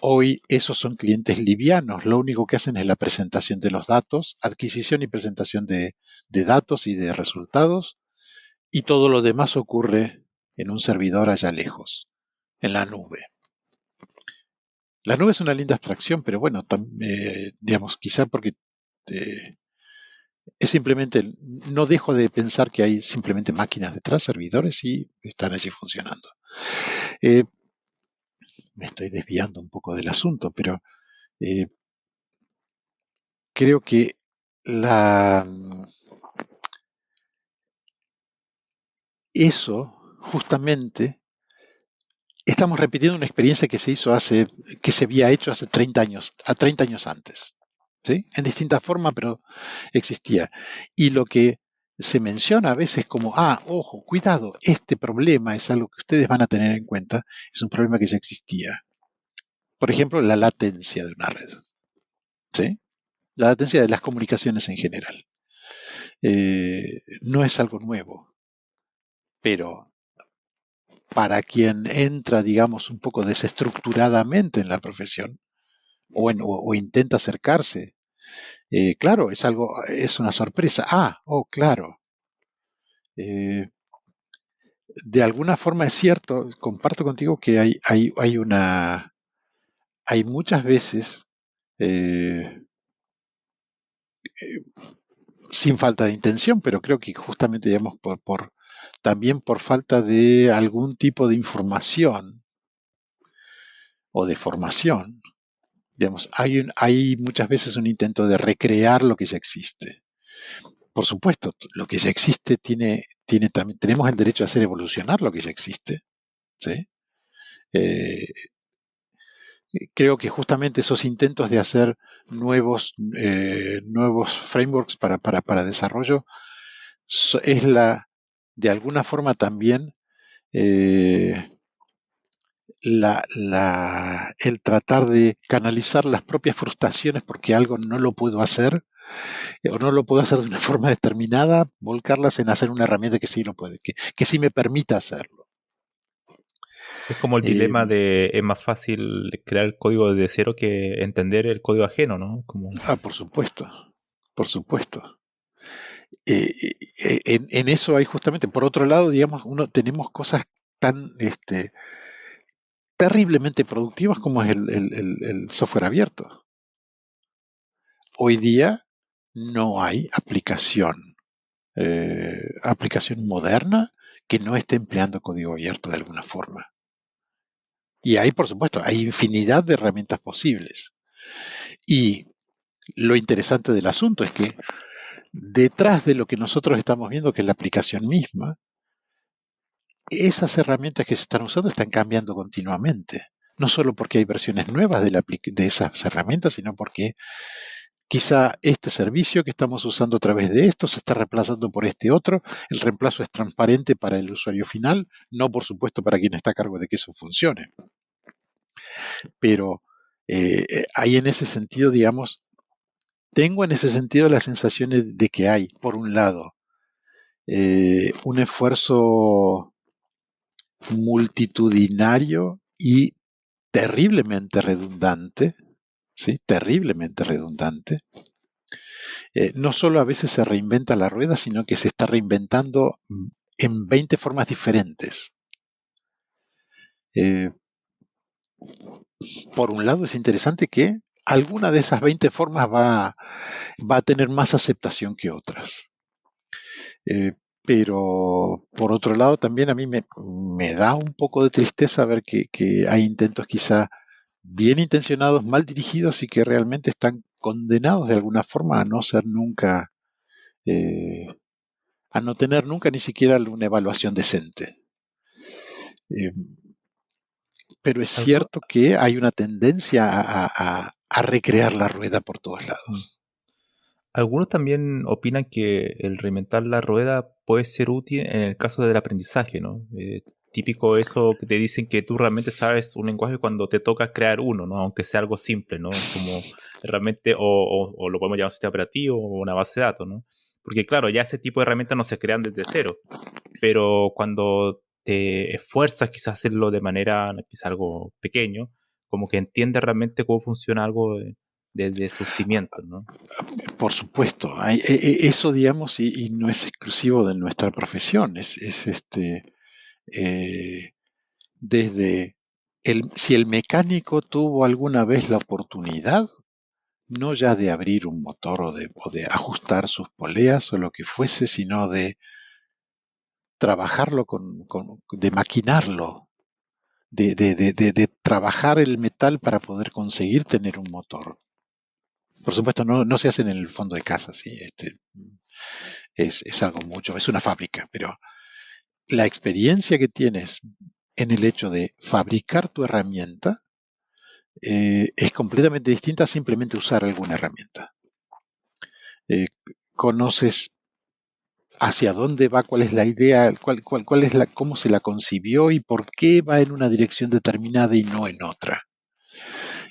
Hoy esos son clientes livianos, lo único que hacen es la presentación de los datos, adquisición y presentación de datos y de resultados, y todo lo demás ocurre en un servidor allá lejos, en la nube. La nube es una linda abstracción, pero bueno, digamos, quizá porque eh, es simplemente, no dejo de pensar que hay simplemente máquinas detrás, servidores, y están allí funcionando. Eh, me estoy desviando un poco del asunto, pero eh, creo que la, eso justamente estamos repitiendo una experiencia que que se había hecho hace 30 años, a 30 años antes. ¿Sí? En distinta forma, pero existía. Y lo que se menciona a veces como, ojo, cuidado, este problema es algo que ustedes van a tener en cuenta, es un problema que ya existía. Por ejemplo, la latencia de una red. ¿Sí? La latencia de las comunicaciones en general. No es algo nuevo, pero para quien entra, digamos, un poco desestructuradamente en la profesión o intenta acercarse, claro, es una sorpresa. Claro. Eh, de alguna forma es cierto, comparto contigo que hay muchas veces, eh, sin falta de intención, pero creo que justamente, digamos, también por falta de algún tipo de información o de formación, digamos, hay muchas veces un intento de recrear lo que ya existe. Por supuesto, lo que ya existe tiene también, tenemos el derecho a hacer evolucionar lo que ya existe, ¿sí? Eh, creo que justamente esos intentos de hacer nuevos frameworks para desarrollo es de alguna forma también eh, el tratar de canalizar las propias frustraciones porque algo no lo puedo hacer o no lo puedo hacer de una forma determinada, volcarlas en hacer una herramienta que sí lo puede, que sí me permita hacerlo. Es como el Eh, dilema de es más fácil crear código desde cero que entender el código ajeno, ¿no? Como... por supuesto, por supuesto. En eso hay justamente, por otro lado, digamos, tenemos cosas tan terriblemente productivas como es el software abierto. Hoy día no hay aplicación moderna que no esté empleando código abierto de alguna forma. Y hay, por supuesto, hay infinidad de herramientas posibles. Y lo interesante del asunto es que detrás de lo que nosotros estamos viendo, que es la aplicación misma, esas herramientas que se están usando están cambiando continuamente. No solo porque hay versiones nuevas de esas herramientas, sino porque Quizá este servicio que estamos usando a través de esto se está reemplazando por este otro. El reemplazo es transparente para el usuario final, no por supuesto para quien está a cargo de que eso funcione. Pero hay en ese sentido, digamos, tengo en ese sentido la sensación de que hay, por un lado, un esfuerzo multitudinario y terriblemente redundante, ¿sí? Terriblemente redundante. No solo a veces se reinventa la rueda, sino que se está reinventando en 20 formas diferentes. Por un lado, es interesante que alguna de esas 20 formas va a tener más aceptación que otras. Pero por otro lado, también a mí me da un poco de tristeza ver que hay intentos quizá bien intencionados, mal dirigidos y que realmente están condenados de alguna forma a no ser nunca, a no tener nunca ni siquiera una evaluación decente. Eh, pero es Algo- cierto que hay una tendencia a recrear la rueda por todos mm. lados. Algunos también opinan que el reinventar la rueda puede ser útil en el caso del aprendizaje, ¿no? Típico eso que te dicen que tú realmente sabes un lenguaje cuando te toca crear uno, ¿no? Aunque sea algo simple, ¿no? Como realmente, o lo podemos llamar un sistema operativo o una base de datos, ¿no? Porque claro, ya ese tipo de herramientas no se crean desde cero, pero cuando te esfuerzas quizás a hacerlo de manera, quizás algo pequeño, como que entiendes realmente cómo funciona algo desde sus cimientos, ¿no? Por supuesto, eso digamos y no es exclusivo de nuestra profesión, eh, desde si el mecánico tuvo alguna vez la oportunidad, no ya de abrir un motor o de ajustar sus poleas o lo que fuese, sino de trabajarlo de maquinarlo, de trabajar el metal para poder conseguir tener un motor. Por supuesto, no se hace en el fondo de casa, ¿sí? Es algo mucho, es una fábrica, pero la experiencia que tienes en el hecho de fabricar tu herramienta es completamente distinta a simplemente usar alguna herramienta. Conoces hacia dónde va, cuál es la idea, cuál es cómo se la concibió y por qué va en una dirección determinada y no en otra.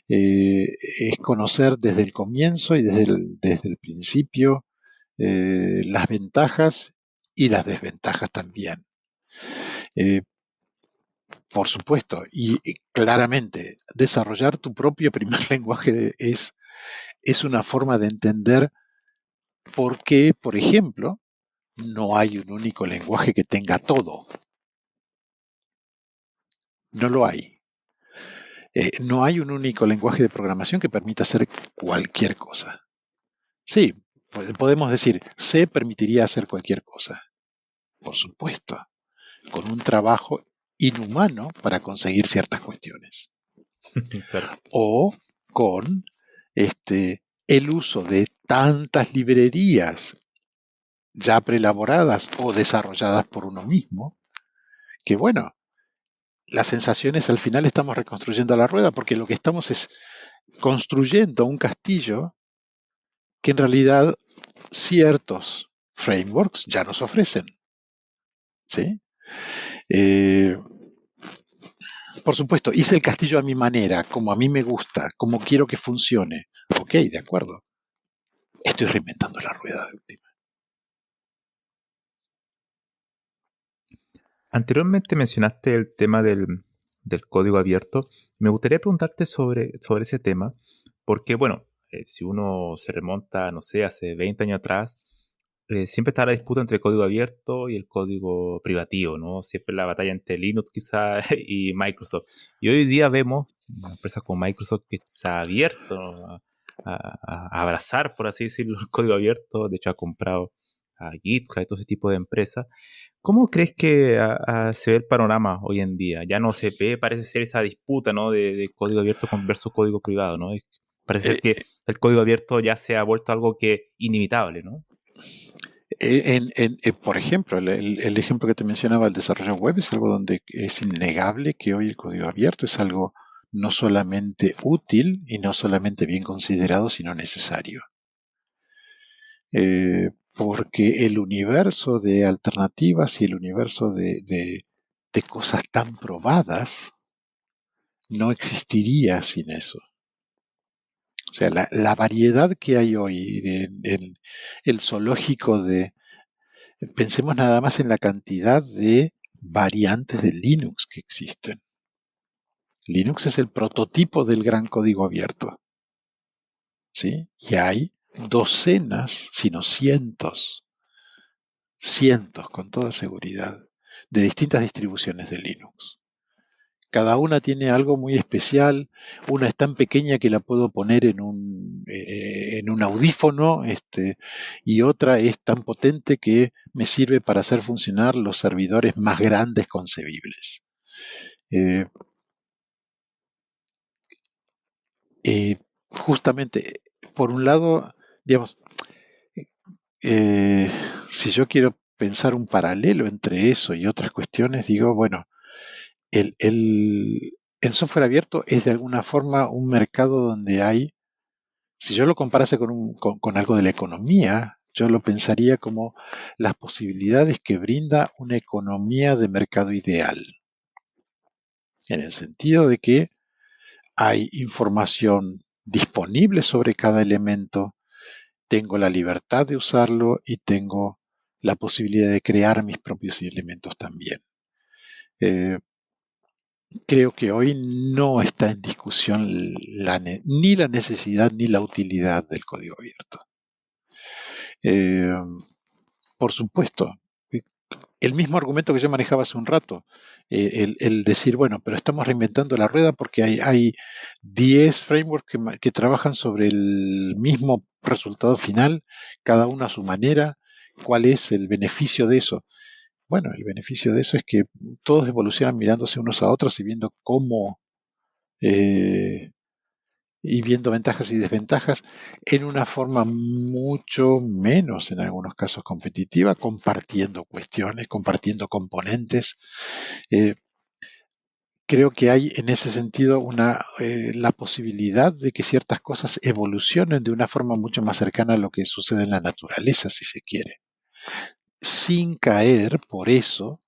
Eh, es conocer desde el comienzo y desde el principio las ventajas y las desventajas también. Eh, por supuesto, y claramente, desarrollar tu propio primer lenguaje es una forma de entender por qué, por ejemplo, no hay un único lenguaje que tenga todo. No lo hay. No hay un único lenguaje de programación que permita hacer cualquier cosa. Sí, podemos decir, C permitiría hacer cualquier cosa. Por supuesto, con un trabajo inhumano para conseguir ciertas cuestiones. Claro. O con el uso de tantas librerías ya preelaboradas o desarrolladas por uno mismo, que bueno, las sensaciones al final estamos reconstruyendo la rueda porque lo que estamos es construyendo un castillo que en realidad ciertos frameworks ya nos ofrecen. ¿Sí? Eh, por supuesto, hice el castillo a mi manera, como a mí me gusta, como quiero que funcione. Ok, de acuerdo. Estoy reinventando la rueda de última. Anteriormente mencionaste el tema del código abierto. Me gustaría preguntarte sobre ese tema, porque, bueno, si uno se remonta, no sé, hace 20 años atrás, siempre estaba la disputa entre el código abierto y el código privativo, ¿no? Siempre la batalla entre Linux quizá y Microsoft. Y hoy día vemos una empresa como Microsoft que está abierto a abrazar, por así decirlo, el código abierto. De hecho, ha comprado a GitHub y todo ese tipo de empresas. ¿Cómo crees que se ve el panorama hoy en día? Ya no se ve, parece ser esa disputa, ¿no? De código abierto versus código privado, ¿no? Parece ser Eh, que el código abierto ya se ha vuelto algo que inimitable, ¿no? por ejemplo, el ejemplo que te mencionaba, el desarrollo web, es algo donde es innegable que hoy el código abierto es algo no solamente útil y no solamente bien considerado, sino necesario. porque el universo de alternativas y el universo de cosas tan probadas no existiría sin eso. O sea, la variedad que hay hoy en el zoológico de... Pensemos nada más en la cantidad de variantes de Linux que existen. Linux es el prototipo del gran código abierto, ¿sí? Y hay docenas, sino cientos con toda seguridad, de distintas distribuciones de Linux. Cada una tiene algo muy especial. Una es tan pequeña que la puedo poner en un audífono, y otra es tan potente que me sirve para hacer funcionar los servidores más grandes concebibles. Eh, Justamente, por un lado, digamos, eh, si yo quiero pensar un paralelo entre eso y otras cuestiones, digo, bueno, el, el, el software abierto es de alguna forma un mercado donde hay, si yo lo comparase con algo de la economía, yo lo pensaría como las posibilidades que brinda una economía de mercado ideal, en el sentido de que hay información disponible sobre cada elemento, tengo la libertad de usarlo y tengo la posibilidad de crear mis propios elementos también. Eh, Creo que hoy no está en discusión ni la necesidad ni la utilidad del código abierto. Eh, por supuesto, el mismo argumento que yo manejaba hace un rato, el decir, bueno, pero estamos reinventando la rueda porque hay 10 frameworks que trabajan sobre el mismo resultado final, cada uno a su manera. ¿Cuál es el beneficio de eso? Bueno, el beneficio de eso es que todos evolucionan mirándose unos a otros y viendo cómo, eh, y viendo ventajas y desventajas en una forma mucho menos, en algunos casos, competitiva, compartiendo cuestiones, compartiendo componentes. Eh, Creo que hay en ese sentido la posibilidad de que ciertas cosas evolucionen de una forma mucho más cercana a lo que sucede en la naturaleza, si se quiere, sin caer por eso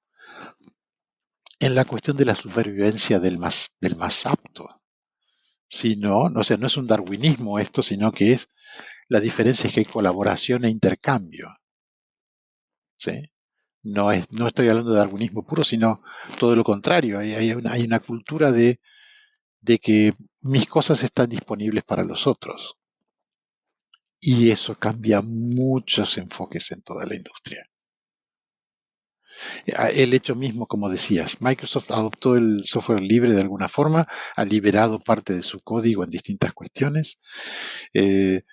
en la cuestión de la supervivencia del más apto. Sino, no, o sea, no es un darwinismo esto, sino que es la diferencia es que hay colaboración e intercambio, ¿sí? No estoy hablando de darwinismo puro, sino todo lo contrario. Hay una cultura de que mis cosas están disponibles para los otros. Y eso cambia muchos enfoques en toda la industria. El hecho mismo, como decías, Microsoft adoptó el software libre de alguna forma, ha liberado parte de su código en distintas cuestiones. Eh,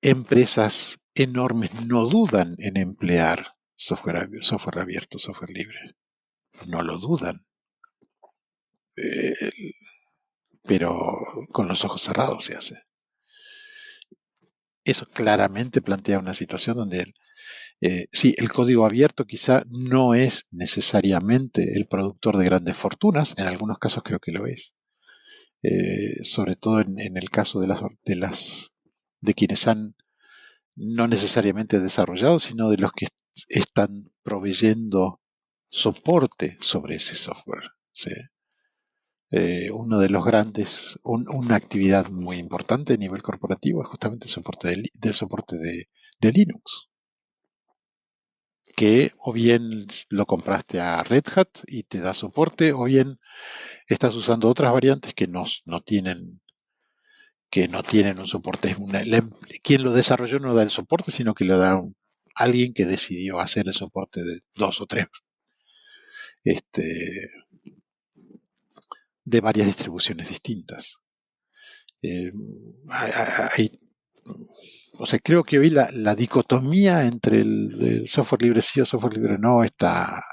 Empresas enormes no dudan en emplear software abierto, software libre. No lo dudan. Eh, pero con los ojos cerrados se hace. Eso claramente plantea una situación donde sí, el código abierto quizá no es necesariamente el productor de grandes fortunas, en algunos casos creo que lo es, sobre todo en el caso de quienes han no necesariamente desarrollado, sino de los que están proveyendo soporte sobre ese software. ¿Sí? Uno de los una actividad muy importante a nivel corporativo es justamente el soporte del soporte de Linux, que o bien lo compraste a Red Hat y te da soporte, o bien estás usando otras variantes que no tienen un soporte. Quien lo desarrolló no da el soporte, sino que lo da alguien que decidió hacer el soporte de dos o tres, este, de varias distribuciones distintas. Eh, hay, o sea, creo que hoy la dicotomía entre el software libre sí o software libre no está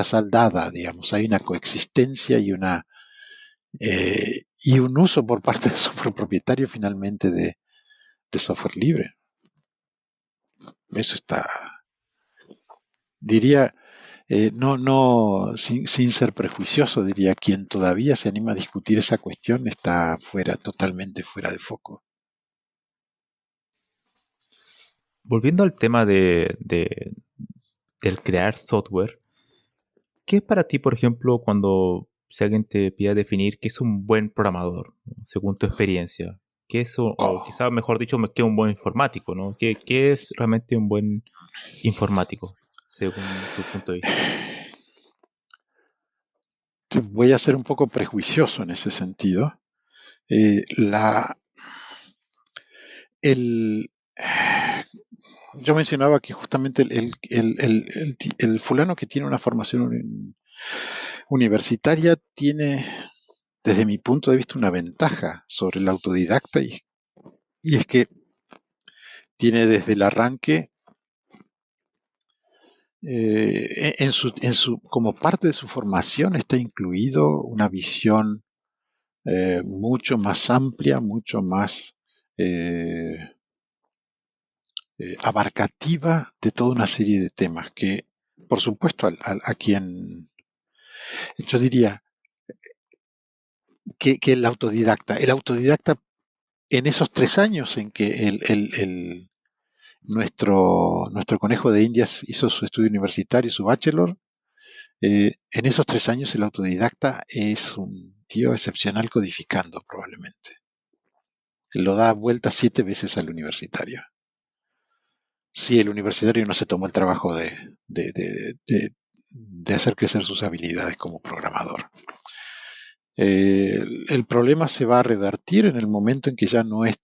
saldada, digamos. Hay una coexistencia y un uso por parte del software propietario finalmente de software libre. Eso está, diría, sin ser prejuicioso, diría, quien todavía se anima a discutir esa cuestión está totalmente fuera de foco. Volviendo al tema del crear software, ¿qué es para ti, por ejemplo, cuando si alguien te pide definir qué es un buen programador, ¿no? Según tu experiencia? ¿Qué es, o Oh, quizás mejor dicho, qué es un buen informático, ¿no? ¿Qué es realmente un buen informático, según tu punto de vista? voy a ser un poco prejuicioso en ese sentido. Eh, la, el, yo mencionaba que justamente el fulano que tiene una formación universitaria tiene, desde mi punto de vista, una ventaja sobre el autodidacta y es que tiene desde el arranque, como parte de su formación está incluido una visión mucho más amplia, mucho más eh, abarcativa de toda una serie de temas que, por supuesto, a quien yo diría que el autodidacta en esos 3 años en que nuestro conejo de Indias hizo su estudio universitario, su bachelor, en esos 3 años el autodidacta es un tío excepcional codificando probablemente. Lo da vuelta 7 veces al universitario. Si el universitario no se tomó el trabajo de hacer crecer sus habilidades como programador. El problema se va a revertir en el momento en que ya no es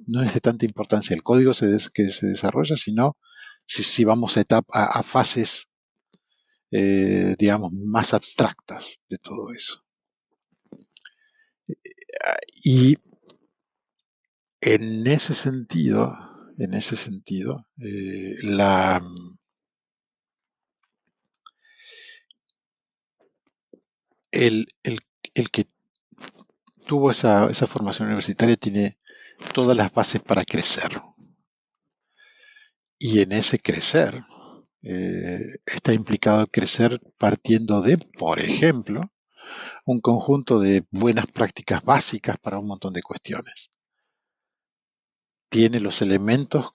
no es de tanta importancia el código que se desarrolla, sino si vamos a fases, digamos, más abstractas de todo eso. Y en ese sentido, el, el que tuvo esa formación universitaria tiene todas las bases para crecer. Y en ese crecer está implicado el crecer partiendo de, por ejemplo, un conjunto de buenas prácticas básicas para un montón de cuestiones. Tiene los elementos,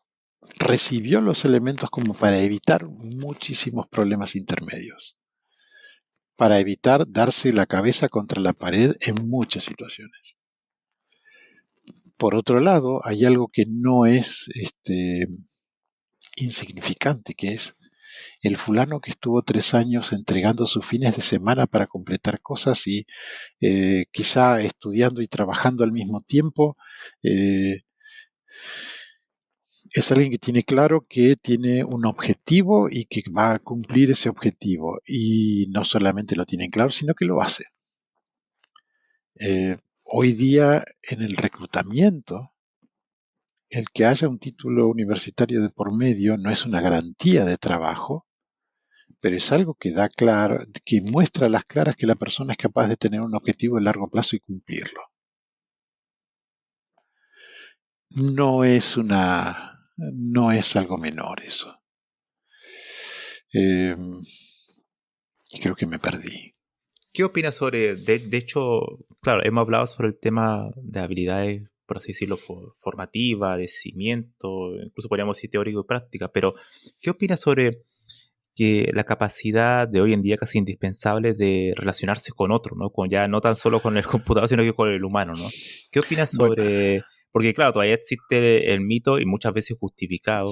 recibió los elementos como para evitar muchísimos problemas intermedios, para evitar darse la cabeza contra la pared en muchas situaciones. Por otro lado, hay algo que no es insignificante, que es el fulano que estuvo 3 años entregando sus fines de semana para completar cosas y quizá estudiando y trabajando al mismo tiempo, eh, es alguien que tiene claro que tiene un objetivo y que va a cumplir ese objetivo. Y no solamente lo tiene claro, sino que lo hace. Hoy día en el reclutamiento, el que haya un título universitario de por medio no es una garantía de trabajo, pero es algo que da claro, que muestra a las claras que la persona es capaz de tener un objetivo a largo plazo y cumplirlo. No es algo menor eso. Y creo que me perdí. ¿Qué opinas sobre, de hecho, claro, hemos hablado sobre el tema de habilidades, por así decirlo, formativa, de cimiento, incluso podríamos decir teórico y práctica, pero ¿qué opinas sobre que la capacidad de hoy en día casi indispensable de relacionarse con otro, ¿no? Con ya no tan solo con el computador, sino que con el humano, ¿no? ¿Qué opinas Bueno, sobre, porque claro, todavía existe el mito y muchas veces justificado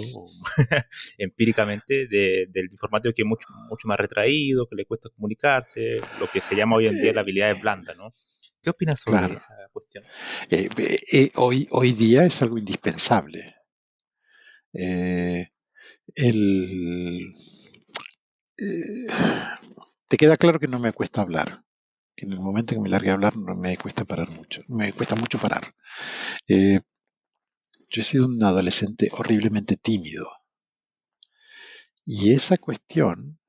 empíricamente del informático que es mucho, mucho más retraído, que le cuesta comunicarse, lo que se llama hoy en día la habilidad blanda, ¿no? ¿Qué opinas sobre claro. esa cuestión? Hoy día es algo indispensable. Eh, el, eh, Te queda claro que no me cuesta hablar, que en el momento que me largue a hablar no me cuesta parar mucho, me cuesta mucho parar. Eh, yo he sido un adolescente horriblemente tímido y esa cuestión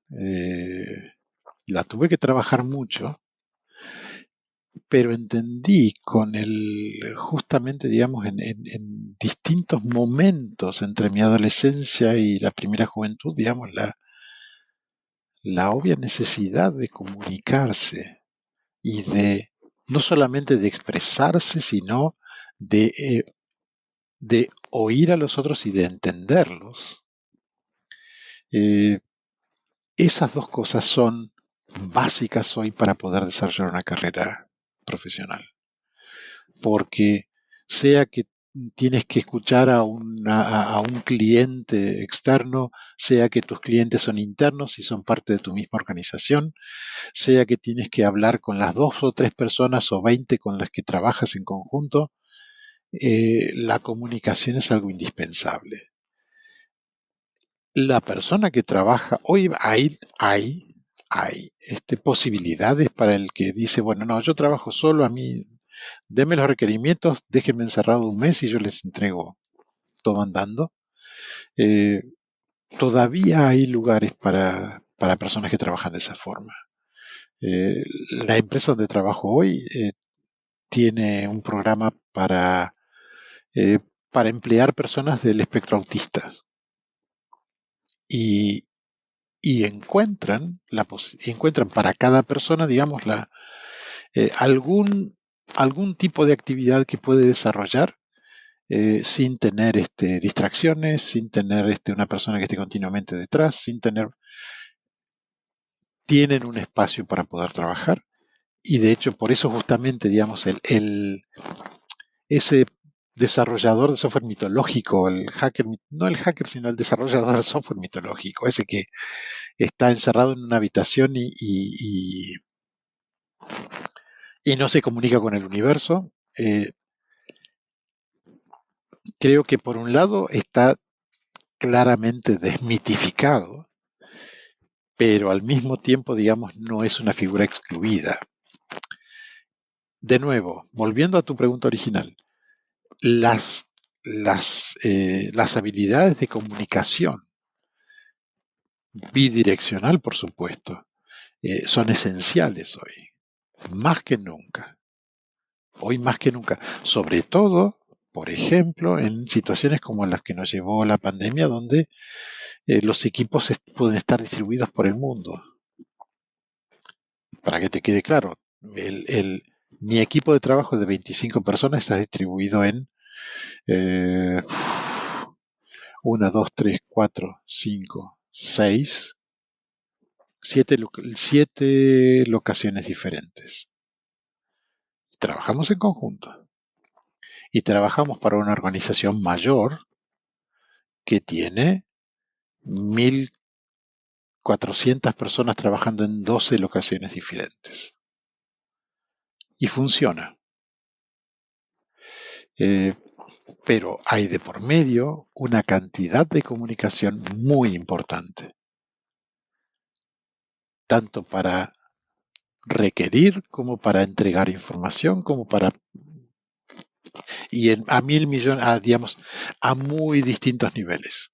la tuve que trabajar mucho, pero entendí justamente, digamos, en distintos momentos entre mi adolescencia y la primera juventud, digamos, la obvia necesidad de comunicarse y no solamente de expresarse, sino de, de oír a los otros y de entenderlos, eh, esas dos cosas son básicas hoy para poder desarrollar una carrera profesional. Porque sea que tienes que escuchar a un cliente externo, sea que tus clientes son internos y son parte de tu misma organización, sea que tienes que hablar con las 2 o 3 personas o 20 con las que trabajas en conjunto, la comunicación es algo indispensable. La persona que trabaja, hoy hay posibilidades para el que dice, bueno, no, yo trabajo solo, a mí, denme los requerimientos, déjenme encerrado un mes y yo les entrego todo andando. Eh, Todavía hay lugares para personas que trabajan de esa forma. Eh, la empresa donde trabajo hoy tiene un programa eh, para emplear personas del espectro autista y, y encuentran para cada persona, digamos, algún tipo de actividad que puede desarrollar sin tener distracciones, sin tener una persona que esté continuamente detrás, tienen un espacio para poder trabajar y de hecho por eso justamente, digamos, ese desarrollador de software mitológico, no el hacker, sino el desarrollador de software mitológico, ese que está encerrado en una habitación y no se comunica con el universo, creo que por un lado está claramente desmitificado, pero al mismo tiempo, digamos, no es una figura excluida. De nuevo, volviendo a tu pregunta original, las habilidades de comunicación bidireccional, por supuesto, son esenciales hoy, más que nunca. Hoy más que nunca. Sobre todo, por ejemplo, en situaciones como las que nos llevó la pandemia, donde los equipos pueden estar distribuidos por el mundo. Para que te quede claro, mi equipo de trabajo de 25 personas está distribuido en eh, 1, 2, 3, 4, 5, 6, 7 locaciones diferentes. Trabajamos en conjunto y trabajamos para una organización mayor que tiene 1.400 personas trabajando en 12 locaciones diferentes. Y funciona. Eh, pero hay de por medio una cantidad de comunicación muy importante, tanto para requerir como para entregar información, como para a 1.000 millones, digamos, a muy distintos niveles.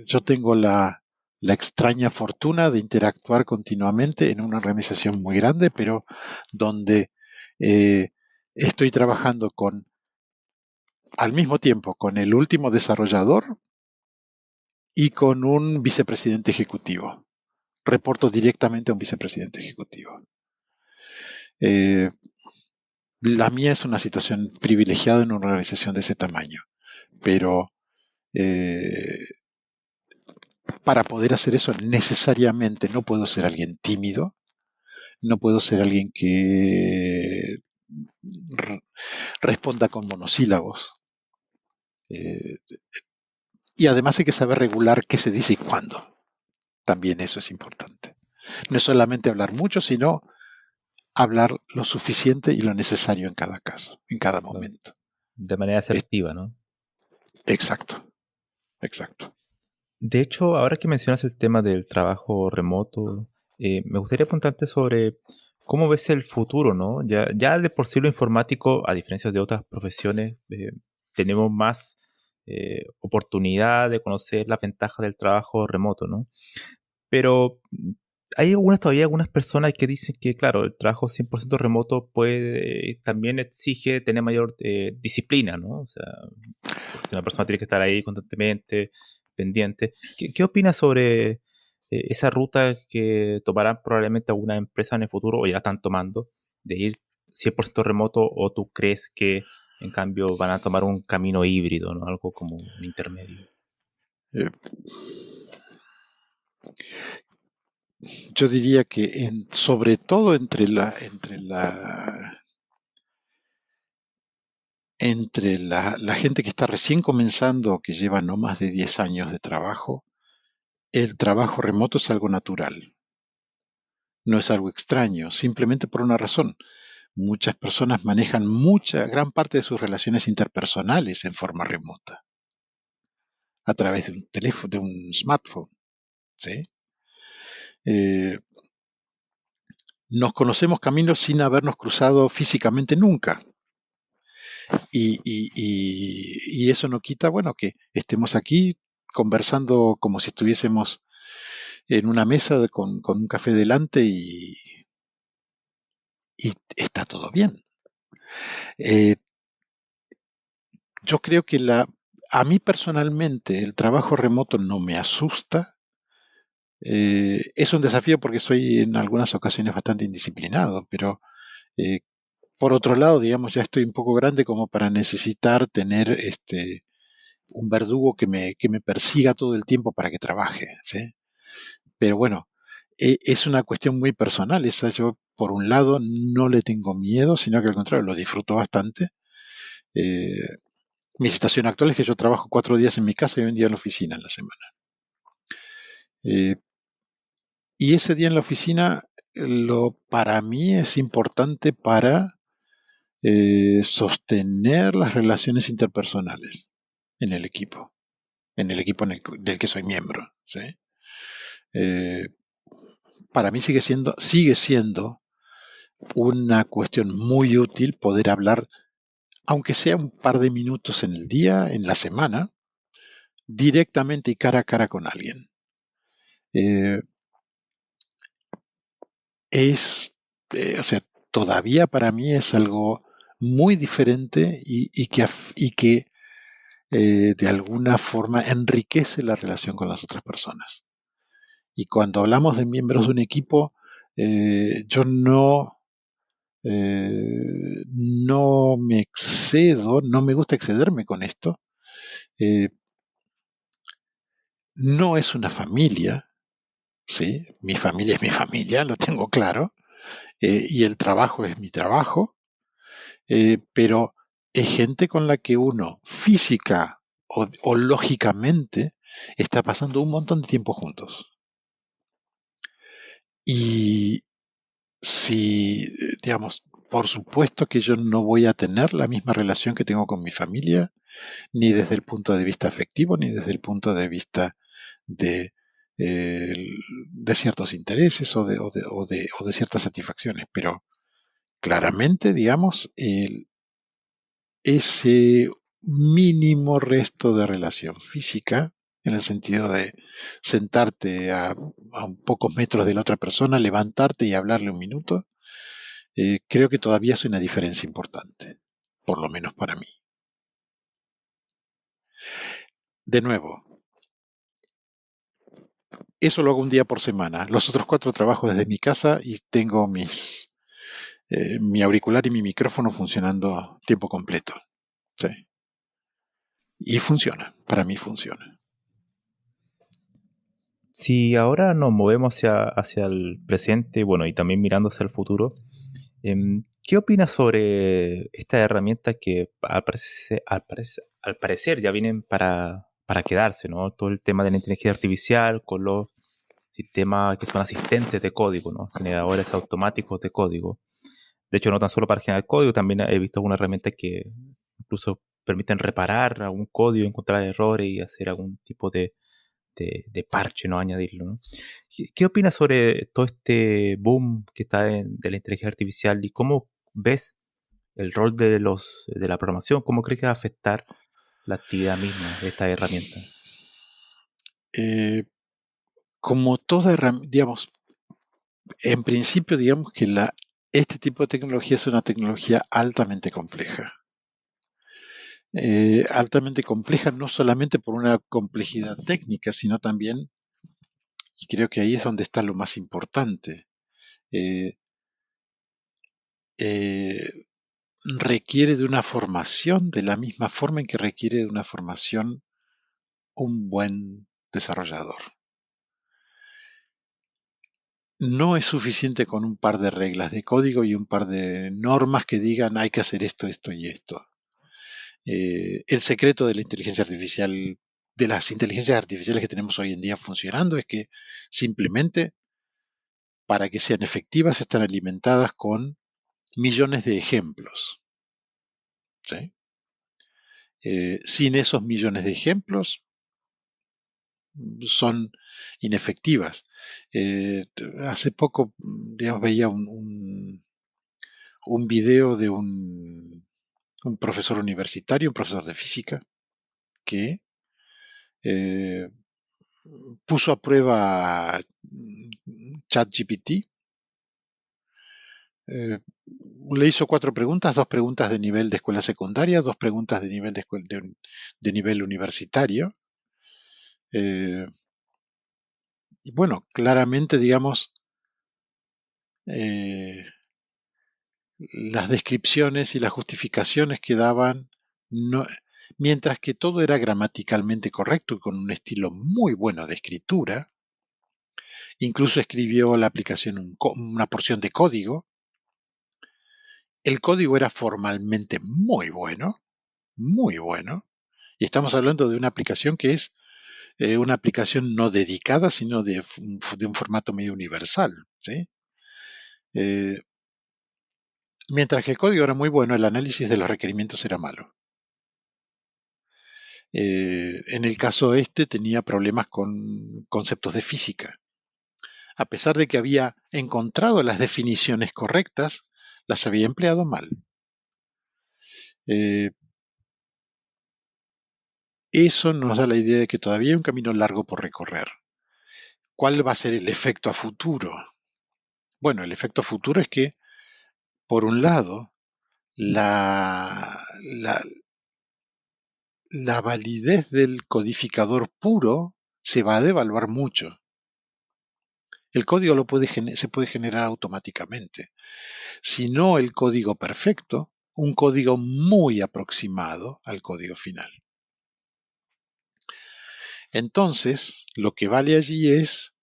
Yo tengo la extraña fortuna de interactuar continuamente en una organización muy grande, pero donde eh, estoy trabajando al mismo tiempo con el último desarrollador y con un vicepresidente ejecutivo. Reporto directamente a un vicepresidente ejecutivo. Eh, la mía es una situación privilegiada en una organización de ese tamaño, pero eh, para poder hacer eso necesariamente no puedo ser alguien tímido, no puedo ser alguien que responda con monosílabos. Eh, y además hay que saber regular qué se dice y cuándo. También eso es importante. No es solamente hablar mucho, sino hablar lo suficiente y lo necesario en cada caso, en cada momento. De manera Es, asertiva, ¿no? exacto, exacto. De hecho, ahora que mencionas el tema del trabajo remoto, me gustaría preguntarte sobre cómo ves el futuro, ¿no? Ya de por sí lo informático, a diferencia de otras profesiones, tenemos más oportunidad de conocer las ventajas del trabajo remoto, ¿no? Pero hay todavía algunas personas que dicen que, claro, el trabajo 100% remoto también exige tener mayor disciplina, ¿no? O sea, porque una persona tiene que estar ahí constantemente, pendiente. ¿Qué opinas sobre esa ruta que tomarán probablemente algunas empresas en el futuro, o ya están tomando, de ir 100% remoto, o tú crees que En cambio, van a tomar un camino híbrido, ¿no? Algo como un intermedio. Eh, yo diría que sobre todo entre la gente que está recién comenzando, que lleva no más de 10 años de trabajo, el trabajo remoto es algo natural, no es algo extraño, simplemente por una razón. Muchas personas manejan gran parte de sus relaciones interpersonales en forma remota, a través de un teléfono, de un smartphone, ¿sí? Eh, Nos conocemos caminos sin habernos cruzado físicamente nunca. Y eso no quita, bueno, que estemos aquí conversando como si estuviésemos en una mesa con un café delante y está todo bien. Eh, yo creo que a mí personalmente el trabajo remoto no me asusta. Es un desafío porque soy en algunas ocasiones bastante indisciplinado, pero eh, por otro lado, digamos, ya estoy un poco grande como para necesitar tener un verdugo que me persiga todo el tiempo para que trabaje, ¿sí? Pero bueno, es una cuestión muy personal. Esa yo, por un lado, no le tengo miedo, sino que al contrario, lo disfruto bastante. Eh, Mi situación actual es que yo trabajo 4 días en mi casa y un día en la oficina en la semana. Eh, y ese día en la oficina, para mí es importante para sostener las relaciones interpersonales en el equipo, del que soy miembro, ¿sí? Eh, para mí sigue siendo una cuestión muy útil poder hablar, aunque sea un par de minutos en el día, en la semana, directamente y cara a cara con alguien. Eh, o sea, todavía para mí es algo muy diferente y que de alguna forma enriquece la relación con las otras personas. Y cuando hablamos de miembros de un equipo, yo no me excedo, no me gusta excederme con esto. Eh, no es una familia, ¿sí? Mi familia es mi familia, lo tengo claro, y el trabajo es mi trabajo, pero es gente con la que uno física o lógicamente está pasando un montón de tiempo juntos. Y si, digamos, por supuesto que yo no voy a tener la misma relación que tengo con mi familia, ni desde el punto de vista afectivo, ni desde el punto de vista de, eh, de ciertos intereses o de ciertas satisfacciones, pero claramente, digamos, ese mínimo resto de relación física, en el sentido de sentarte a un pocos metros de la otra persona, levantarte y hablarle un minuto, creo que todavía es una diferencia importante, por lo menos para mí. De nuevo, eso lo hago un día por semana. Los otros 4 trabajo desde mi casa y tengo mi auricular y mi micrófono funcionando a tiempo completo. Sí. Y funciona, para mí funciona. Si ahora nos movemos hacia el presente, bueno, y también mirando hacia el futuro, ¿qué opinas sobre estas herramientas que al parecer ya vienen para quedarse, ¿no? Todo el tema de la inteligencia artificial con los sistemas que son asistentes de código, ¿no? Generadores automáticos de código. De hecho, no tan solo para generar código, también he visto algunas herramientas que incluso permiten reparar algún código, encontrar errores y hacer algún tipo de parche, ¿no? Añadirlo, ¿no? ¿Qué opinas sobre todo este boom que está de la inteligencia artificial y cómo ves el rol de la programación? ¿Cómo crees que va a afectar la actividad misma de esta herramienta? Eh, Como toda herramienta, digamos, en principio, digamos que este tipo de tecnología es una tecnología altamente compleja. Altamente compleja no solamente por una complejidad técnica, sino también, y creo que ahí es donde está lo más importante, eh, eh, requiere de una formación de la misma forma en que requiere de una formación un buen desarrollador. No es suficiente con un par de reglas de código y un par de normas que digan hay que hacer esto, esto y esto. El secreto de la inteligencia artificial, de las inteligencias artificiales que tenemos hoy en día funcionando, es que simplemente para que sean efectivas están alimentadas con millones de ejemplos. ¿Sí? Sin esos millones de ejemplos son inefectivas. Hace poco, digamos, veía un video de un profesor universitario, un profesor de física, que eh, puso a prueba ChatGPT. Eh, Le hizo 4 preguntas, 2 preguntas de nivel de escuela secundaria, 2 preguntas de nivel de nivel universitario. Y bueno, claramente, digamos, eh, las descripciones y las justificaciones que daban, no, mientras que todo era gramaticalmente correcto y con un estilo muy bueno de escritura, incluso escribió la aplicación una porción de código. El código era formalmente muy bueno, y estamos hablando de una aplicación que es una aplicación no dedicada, sino de un formato medio universal. ¿Sí? Eh, Mientras que el código era muy bueno, el análisis de los requerimientos era malo. En el caso este tenía problemas con conceptos de física. A pesar de que había encontrado las definiciones correctas, las había empleado mal. Eh, Eso nos da la idea de que todavía hay un camino largo por recorrer. ¿Cuál va a ser el efecto a futuro? Bueno, el efecto a futuro es que, por un lado, la, la, la validez del codificador puro se va a devaluar mucho. El código se puede generar automáticamente. Si no el código perfecto, un código muy aproximado al código final. Entonces, lo que vale allí es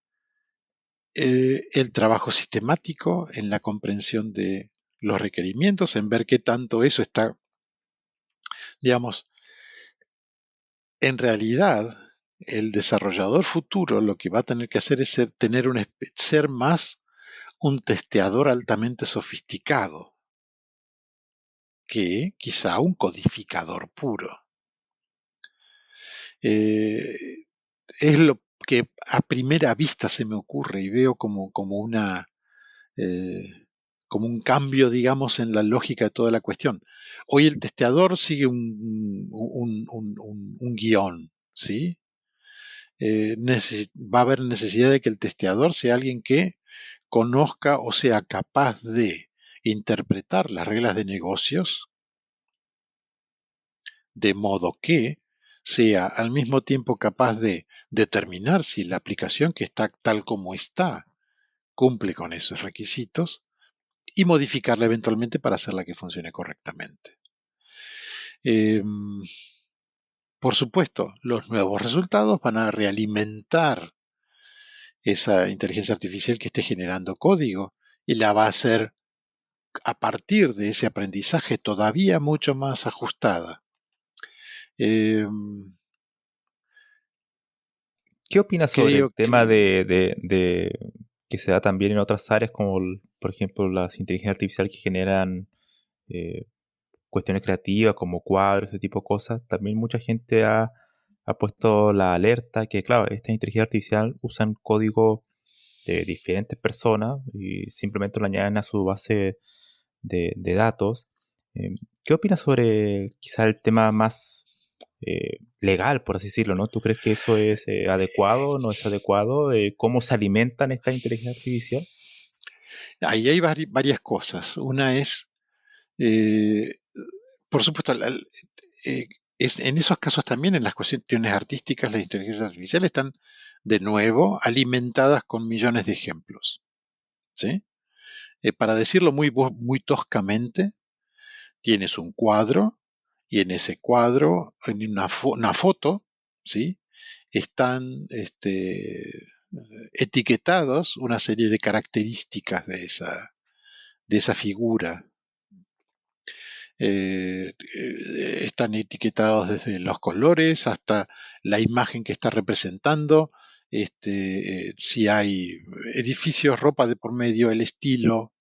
el trabajo sistemático en la comprensión de los requerimientos, en ver qué tanto eso está, digamos, en realidad el desarrollador futuro lo que va a tener que hacer es ser más un testeador altamente sofisticado que quizá un codificador puro. Eh, es lo que a primera vista se me ocurre y veo eh, como un cambio, digamos, en la lógica de toda la cuestión. Hoy el testeador sigue un guión, ¿sí? Va a haber necesidad de que el testeador sea alguien que conozca o sea capaz de interpretar las reglas de negocios de modo que sea al mismo tiempo capaz de determinar si la aplicación que está tal como está cumple con esos requisitos y modificarla eventualmente para hacerla que funcione correctamente. Eh, por supuesto, los nuevos resultados van a realimentar esa inteligencia artificial que esté generando código y la va a hacer a partir de ese aprendizaje todavía mucho más ajustada. Eh, ¿Qué opinas sobre el Creo tema que de que se da también en otras áreas como, por ejemplo, las inteligencias artificiales que generan eh, cuestiones creativas como cuadros, ese tipo de cosas? También mucha gente ha puesto la alerta que, claro, esta inteligencia artificial usan código de diferentes personas y simplemente lo añaden a su base de datos. Eh, ¿Qué opinas sobre quizá el tema más legal, por así decirlo, ¿no? ¿Tú crees que eso es adecuado, no es adecuado? ¿Cómo se alimentan esta inteligencia artificial? ahí hay varias cosas. Una es, eh, por supuesto, eh, en esos casos también, en las cuestiones artísticas, las inteligencias artificiales están de nuevo alimentadas con millones de ejemplos. ¿Sí? Para decirlo muy toscamente, Tienes un cuadro y en ese cuadro, en una foto, ¿sí? Están etiquetados una serie de características de esa figura. Están etiquetados desde los colores hasta la imagen que está representando, si hay edificios, ropa de por medio, el estilo.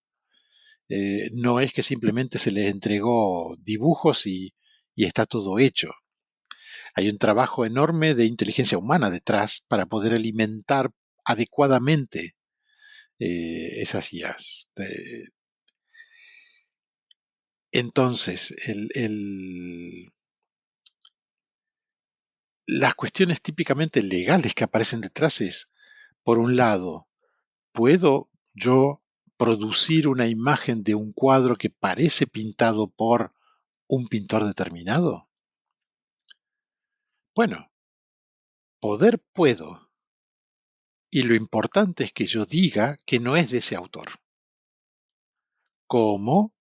No es que simplemente se les entregó dibujos y está todo hecho. Hay un trabajo enorme de inteligencia humana detrás para poder alimentar adecuadamente esas IAs. Entonces, las cuestiones típicamente legales que aparecen detrás es, por un lado, ¿puedo yo producir una imagen de un cuadro que parece pintado por un pintor determinado? Bueno, poder puedo. Y lo importante es que yo diga que no es de ese autor. ¿Cómo?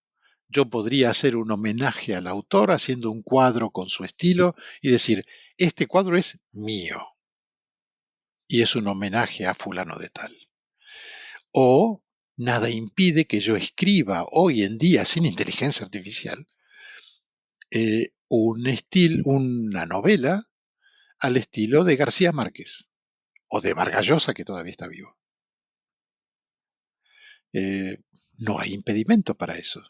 Yo podría hacer un homenaje al autor haciendo un cuadro con su estilo y decir, este cuadro es mío y es un homenaje a fulano de tal. O nada impide que yo escriba hoy en día sin inteligencia artificial una novela al estilo de García Márquez o de Vargas Llosa, que todavía está vivo. Eh, no hay impedimento para eso.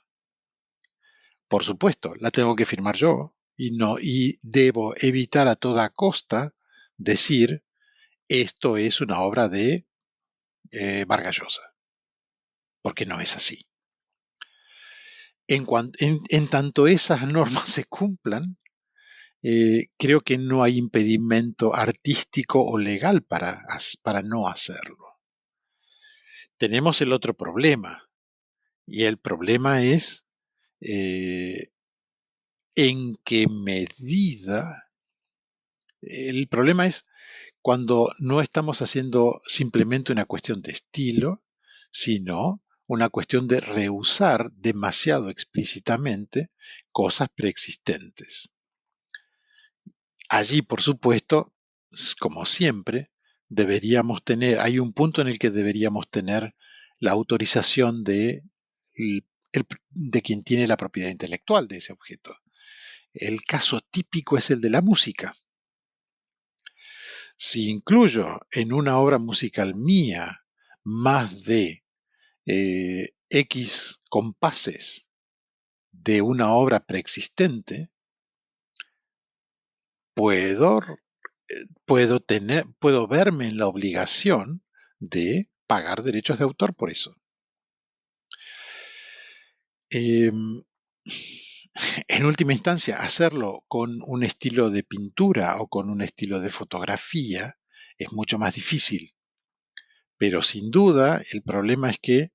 Por supuesto, la tengo que firmar yo y debo evitar a toda costa decir esto es una obra de Vargas Llosa, porque no es así. En tanto esas normas se cumplan, creo que no hay impedimento artístico o legal para no hacerlo. Tenemos el otro problema, y el problema es en qué medida. El problema es cuando no estamos haciendo simplemente una cuestión de estilo, sino una cuestión de rehusar demasiado explícitamente cosas preexistentes. Allí, por supuesto, como siempre, hay un punto en el que deberíamos tener la autorización de quien tiene la propiedad intelectual de ese objeto. El caso típico es el de la música. Si incluyo en una obra musical mía más de X compases de una obra preexistente, puedo, puedo verme en la obligación de pagar derechos de autor por eso. En última instancia, hacerlo con un estilo de pintura o con un estilo de fotografía es mucho más difícil. Pero sin duda, el problema es que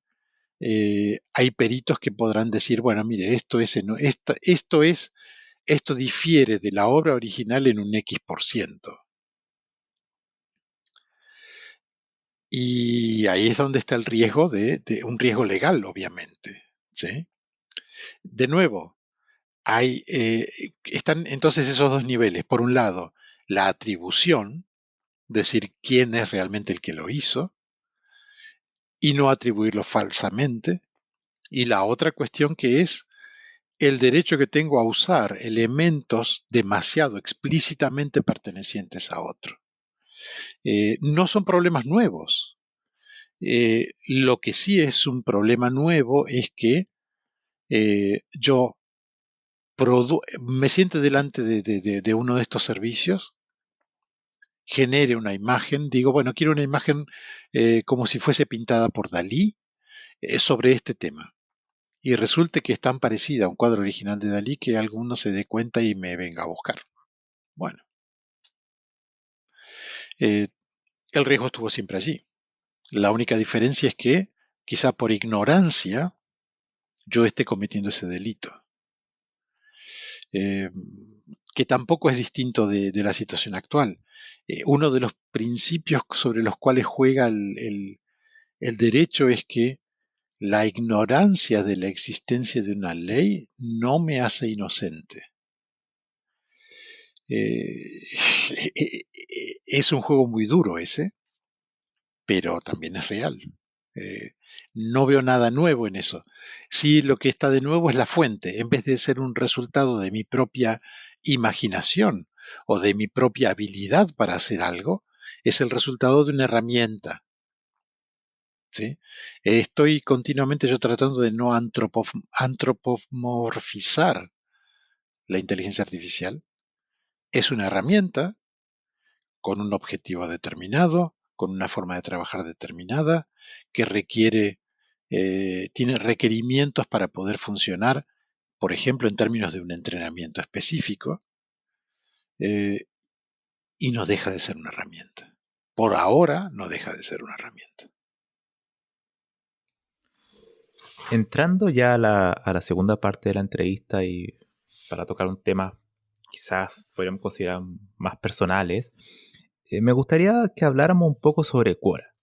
hay peritos que podrán decir, bueno, mire, esto difiere de la obra original en un X%. Y ahí es donde está el riesgo de un riesgo legal, obviamente. ¿Sí? De nuevo, están entonces esos dos niveles. Por un lado, la atribución, decir quién es realmente el que lo hizo, y no atribuirlo falsamente. Y la otra cuestión que es el derecho que tengo a usar elementos demasiado explícitamente pertenecientes a otro. No son problemas nuevos. Lo que sí es un problema nuevo es que yo me siente delante de uno de estos servicios, genere una imagen, digo, bueno, quiero una imagen como si fuese pintada por Dalí sobre este tema. Y resulte que es tan parecida a un cuadro original de Dalí que alguno se dé cuenta y me venga a buscar. Bueno, el riesgo estuvo siempre allí. La única diferencia es que, quizá por ignorancia, yo esté cometiendo ese delito. Eh, que tampoco es distinto de la situación actual. Uno de los principios sobre los cuales juega el derecho es que La ignorancia de la existencia de una ley no me hace inocente. Es un juego muy duro ese, pero también es real. Eh, no veo nada nuevo en eso. Sí, lo que está de nuevo es la fuente, en vez de ser un resultado de mi propia imaginación o de mi propia habilidad para hacer algo, es el resultado de una herramienta. ¿Sí? Estoy continuamente yo tratando de no antropomorfizar la inteligencia artificial. Es una herramienta con un objetivo determinado, con una forma de trabajar determinada, que tiene requerimientos para poder funcionar, por ejemplo, en términos de un entrenamiento específico, eh, y no deja de ser una herramienta. Por ahora no deja de ser una herramienta. Entrando ya a la segunda parte de la entrevista y para tocar un tema quizás podríamos considerar más personales, me gustaría que habláramos un poco sobre Quora,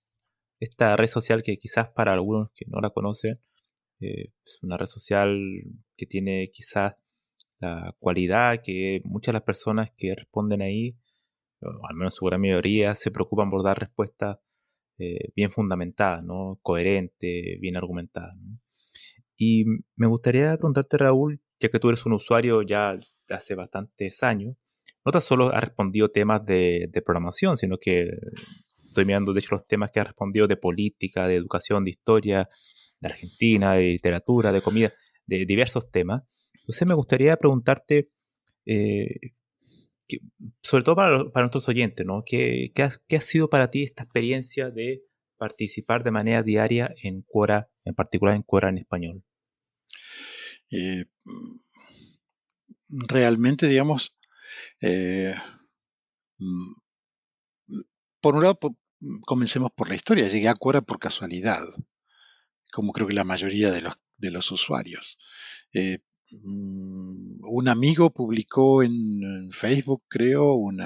esta red social que quizás para algunos que no la conocen, es una red social que tiene quizás la cualidad que muchas de las personas que responden ahí, o al menos su gran mayoría, se preocupan por dar respuestas bien fundamentadas, ¿no? Coherentes, bien argumentadas, ¿no? Y me gustaría preguntarte, Raúl, ya que tú eres un usuario ya de hace bastantes años, no tan solo has respondido temas de programación, sino que estoy mirando, de hecho, los temas que has respondido de política, de educación, de historia, de Argentina, de literatura, de comida, de diversos temas. Entonces me gustaría preguntarte, eh, que- sobre todo para nuestros oyentes, ¿no? ¿Qué ha sido para ti esta experiencia de participar de manera diaria en Quora, en particular en Quora en español? Eh, realmente, digamos, eh, mm, por un lado, comencemos por la historia. Llegué a Quora por casualidad, como creo que la mayoría de los usuarios. Eh, un amigo publicó en Facebook, creo, un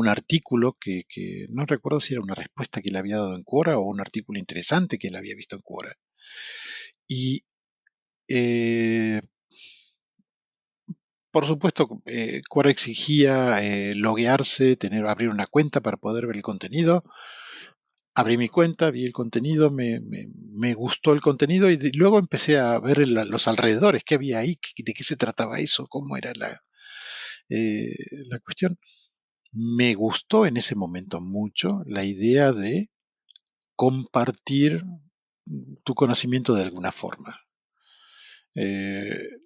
artículo que no recuerdo si era una respuesta que le había dado en Quora o un artículo interesante que él había visto en Quora. Y eh, por supuesto, Quora exigía loguearse, abrir una cuenta para poder ver el contenido. Abrí mi cuenta, vi el contenido, me gustó el contenido y luego empecé a ver los alrededores, qué había ahí, de qué se trataba eso, cómo era eh, la cuestión. Me gustó en ese momento mucho la idea de compartir tu conocimiento de alguna forma. Eh,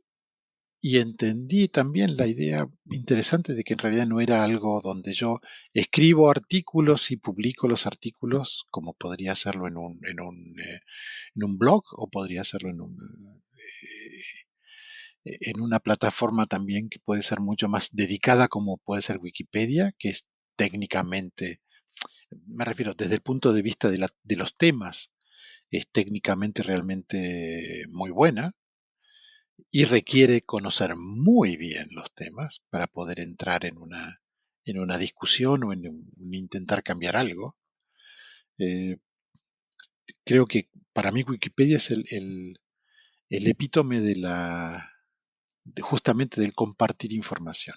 y entendí también la idea interesante de que en realidad no era algo donde yo escribo artículos y publico los artículos, como podría hacerlo en un blog o podría hacerlo en una plataforma también que puede ser mucho más dedicada como puede ser Wikipedia, que es técnicamente, me refiero desde el punto de vista de los temas, es técnicamente realmente muy buena y requiere conocer muy bien los temas para poder entrar en una discusión o en intentar cambiar algo. Eh, creo que para mí Wikipedia es el epítome justamente del compartir información.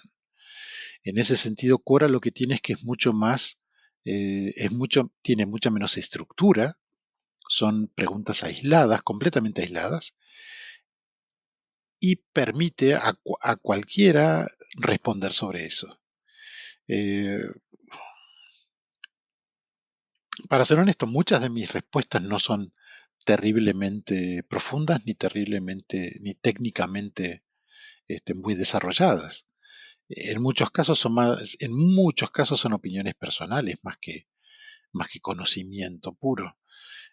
En ese sentido, Quora lo que tiene es que es mucho más, tiene mucha menos estructura, son preguntas aisladas, completamente aisladas, y permite a cualquiera responder sobre eso. Eh, para ser honesto, muchas de mis respuestas no son terriblemente profundas ni técnicamente muy desarrolladas. En muchos casos son opiniones personales más que conocimiento puro.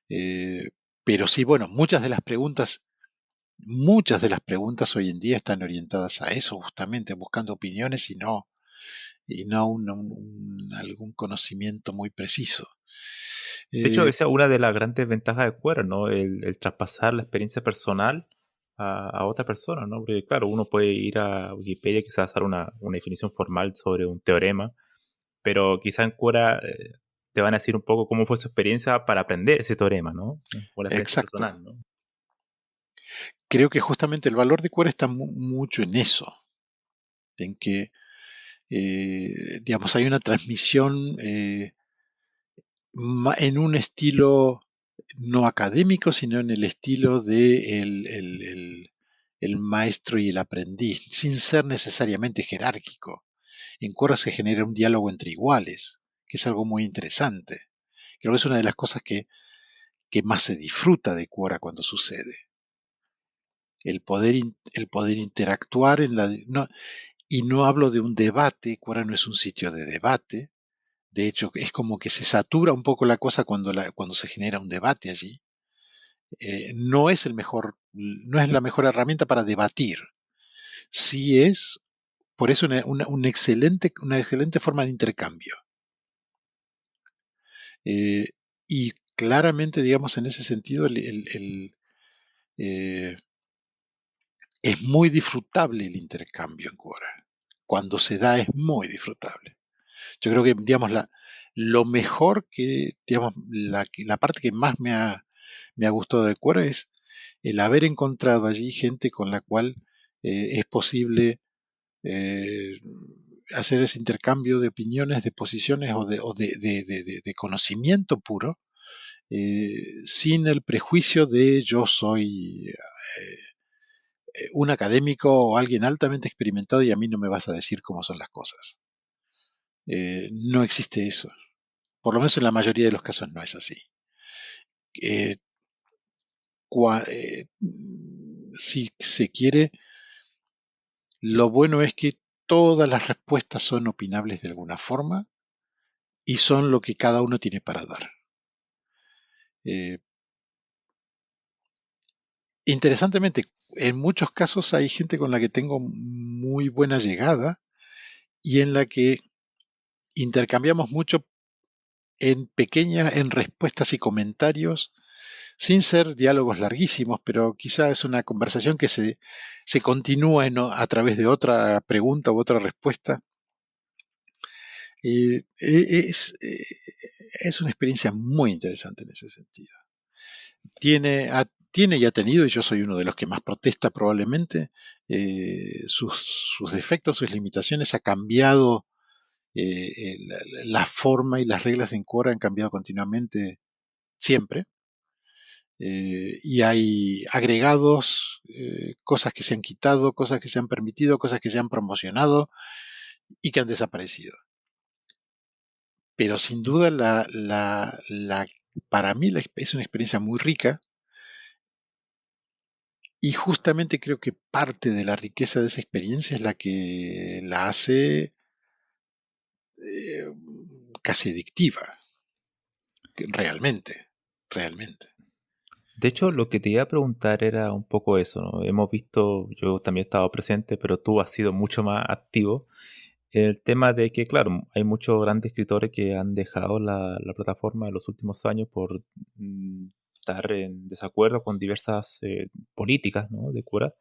Eh, pero sí, bueno, muchas de las preguntas hoy en día están orientadas a eso, justamente, buscando opiniones y no algún conocimiento muy preciso. De hecho, Eh, esa es una de las grandes ventajas de Quora, ¿no? El traspasar la experiencia personal a otra persona, ¿no? Porque, claro, uno puede ir a Wikipedia, quizás dar una definición formal sobre un teorema, pero quizás en Quora te van a decir un poco cómo fue su experiencia para aprender ese teorema, ¿no? O la experiencia exacto, personal, ¿no? creo que justamente el valor de Quora está mucho en eso, en que, digamos, hay una transmisión en un estilo no académico, sino en el estilo de el maestro y el aprendiz, sin ser necesariamente jerárquico. En Quora se genera un diálogo entre iguales, que es algo muy interesante. Creo que es una de las cosas que más se disfruta de Quora cuando sucede. El poder interactuar no, y no hablo de un debate, Quora no es un sitio de debate. De hecho, es como que se satura un poco la cosa cuando se genera un debate allí. No es no es la mejor herramienta para debatir. Sí es, por eso, una excelente forma de intercambio. Eh, y claramente, digamos, en ese sentido, eh, es muy disfrutable el intercambio en Quora. Cuando se da es muy disfrutable. Yo creo que, digamos, lo mejor que, digamos, la parte que más me ha gustado de Quora es el haber encontrado allí gente con la cual es posible eh, hacer ese intercambio de opiniones, de posiciones o de conocimiento puro, sin el prejuicio de yo soy un académico o alguien altamente experimentado y a mí no me vas a decir cómo son las cosas. No existe eso. Por lo menos en la mayoría de los casos no es así. Eh, si se quiere, lo bueno es que todas las respuestas son opinables de alguna forma y son lo que cada uno tiene para dar. Eh, Interesantemente, en muchos casos hay gente con la que tengo muy buena llegada y en la que intercambiamos mucho en respuestas y comentarios, sin ser diálogos larguísimos, pero quizá es una conversación que se continúa a través de otra pregunta u otra respuesta. Eh, es, eh, es una experiencia muy interesante en ese sentido. Tiene y ha tenido, y yo soy uno de los que más protesta probablemente, sus defectos, sus limitaciones. Ha cambiado la forma y las reglas en Quora han cambiado continuamente siempre. Y hay agregados, cosas que se han quitado, cosas que se han permitido, cosas que se han promocionado y que han desaparecido. Pero sin duda, para mí es una experiencia muy rica y justamente creo que parte de la riqueza de esa experiencia es la que la hace eh, casi adictiva, realmente, realmente. De hecho, lo que te iba a preguntar era un poco eso, ¿no? Hemos visto, yo también he estado presente, pero tú has sido mucho más activo. El tema de que, claro, hay muchos grandes escritores que han dejado la plataforma en los últimos años por estar en desacuerdo con diversas políticas, ¿no? De Quora.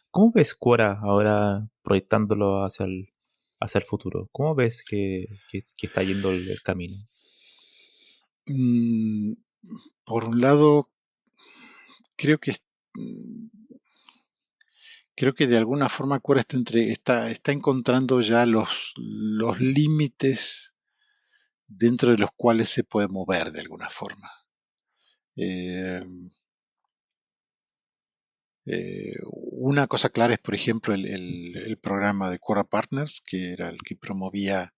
¿Cómo ves Quora ahora proyectándolo hacia el futuro? ¿Cómo ves que está yendo el camino? Mm, por un lado, creo que mm, creo que de alguna forma Quora está encontrando ya los límites dentro de los cuales se puede mover de alguna forma. Eh, una cosa clara es, por ejemplo, el programa de Quora Partners, que era el que promovía,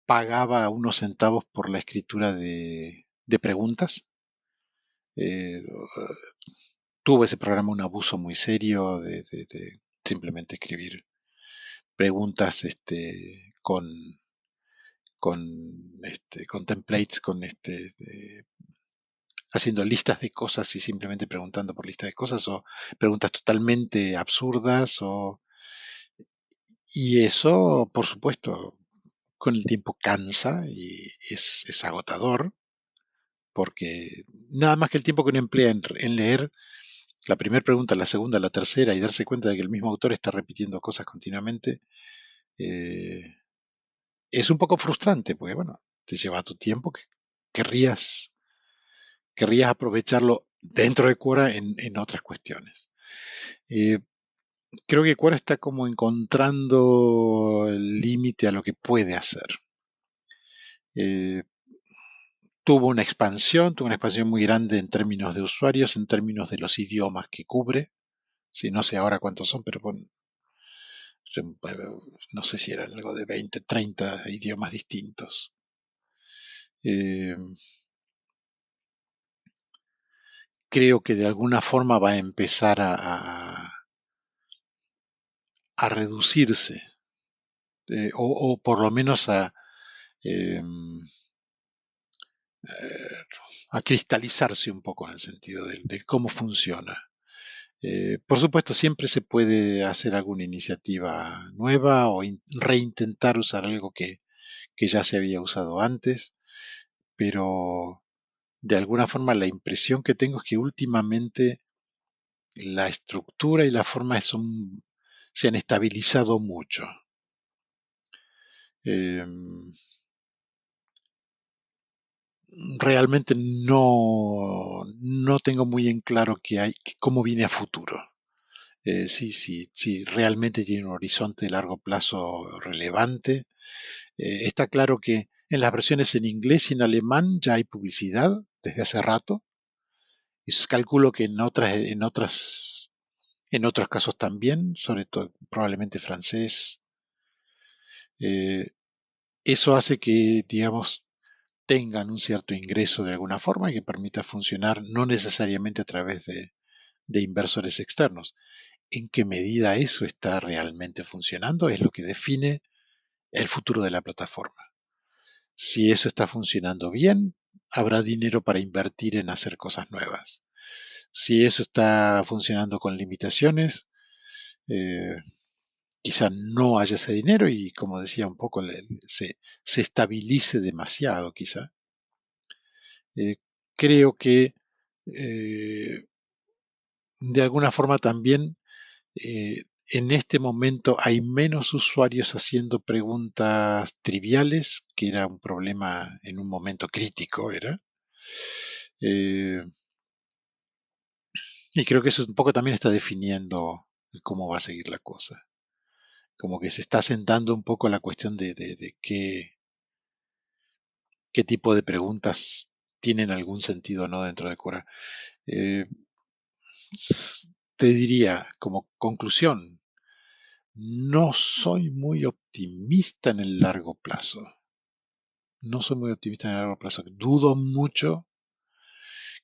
pagaba unos centavos por la escritura de preguntas. Eh, Tuvo ese programa un abuso muy serio de simplemente escribir preguntas con templates, haciendo listas de cosas y simplemente preguntando por listas de cosas o preguntas totalmente absurdas y eso, por supuesto, con el tiempo cansa y es agotador porque nada más que el tiempo que uno emplea en leer la primera pregunta, la segunda, la tercera y darse cuenta de que el mismo autor está repitiendo cosas continuamente, eh, es un poco frustrante, porque bueno, te lleva tu tiempo que querrías, querrías aprovecharlo dentro de Quora en otras cuestiones. Eh, Creo que Quora está como encontrando el límite a lo que puede hacer. Eh, tuvo una expansión muy grande en términos de usuarios, en términos de los idiomas que cubre. Sí, no sé ahora cuántos son, pero no sé si eran algo de 20, 30 idiomas distintos. Eh, Creo que de alguna forma va a empezar a reducirse, o por lo menos eh, a cristalizarse un poco en el sentido de cómo funciona. Por supuesto, siempre se puede hacer alguna iniciativa nueva o reintentar usar algo que ya se había usado antes, pero de alguna forma la impresión que tengo es que últimamente la estructura y la forma se han estabilizado mucho. Eh, Realmente no tengo muy en claro cómo viene a futuro. Sí, realmente tiene un horizonte de largo plazo relevante. Está claro que en las versiones en inglés y en alemán ya hay publicidad desde hace rato. Y calculo que en otros casos también, sobre todo probablemente francés. Eh, Eso hace que, digamos, tengan un cierto ingreso de alguna forma y que permita funcionar no necesariamente a través de inversores externos. ¿En qué medida eso está realmente funcionando? Es lo que define el futuro de la plataforma. Si eso está funcionando bien, habrá dinero para invertir en hacer cosas nuevas. Si eso está funcionando con limitaciones, eh, quizá no haya ese dinero y, como decía un poco, se estabilice demasiado, quizá. Eh, Creo que eh, de alguna forma también en este momento hay menos usuarios haciendo preguntas triviales, que era un problema en un momento crítico, era. Eh, y creo que eso un poco también está definiendo cómo va a seguir la cosa. Como que se está sentando un poco la cuestión de qué tipo de preguntas tienen algún sentido o no dentro de Quora. Eh, Te diría, como conclusión, no soy muy optimista en el largo plazo. No soy muy optimista en el largo plazo. Dudo mucho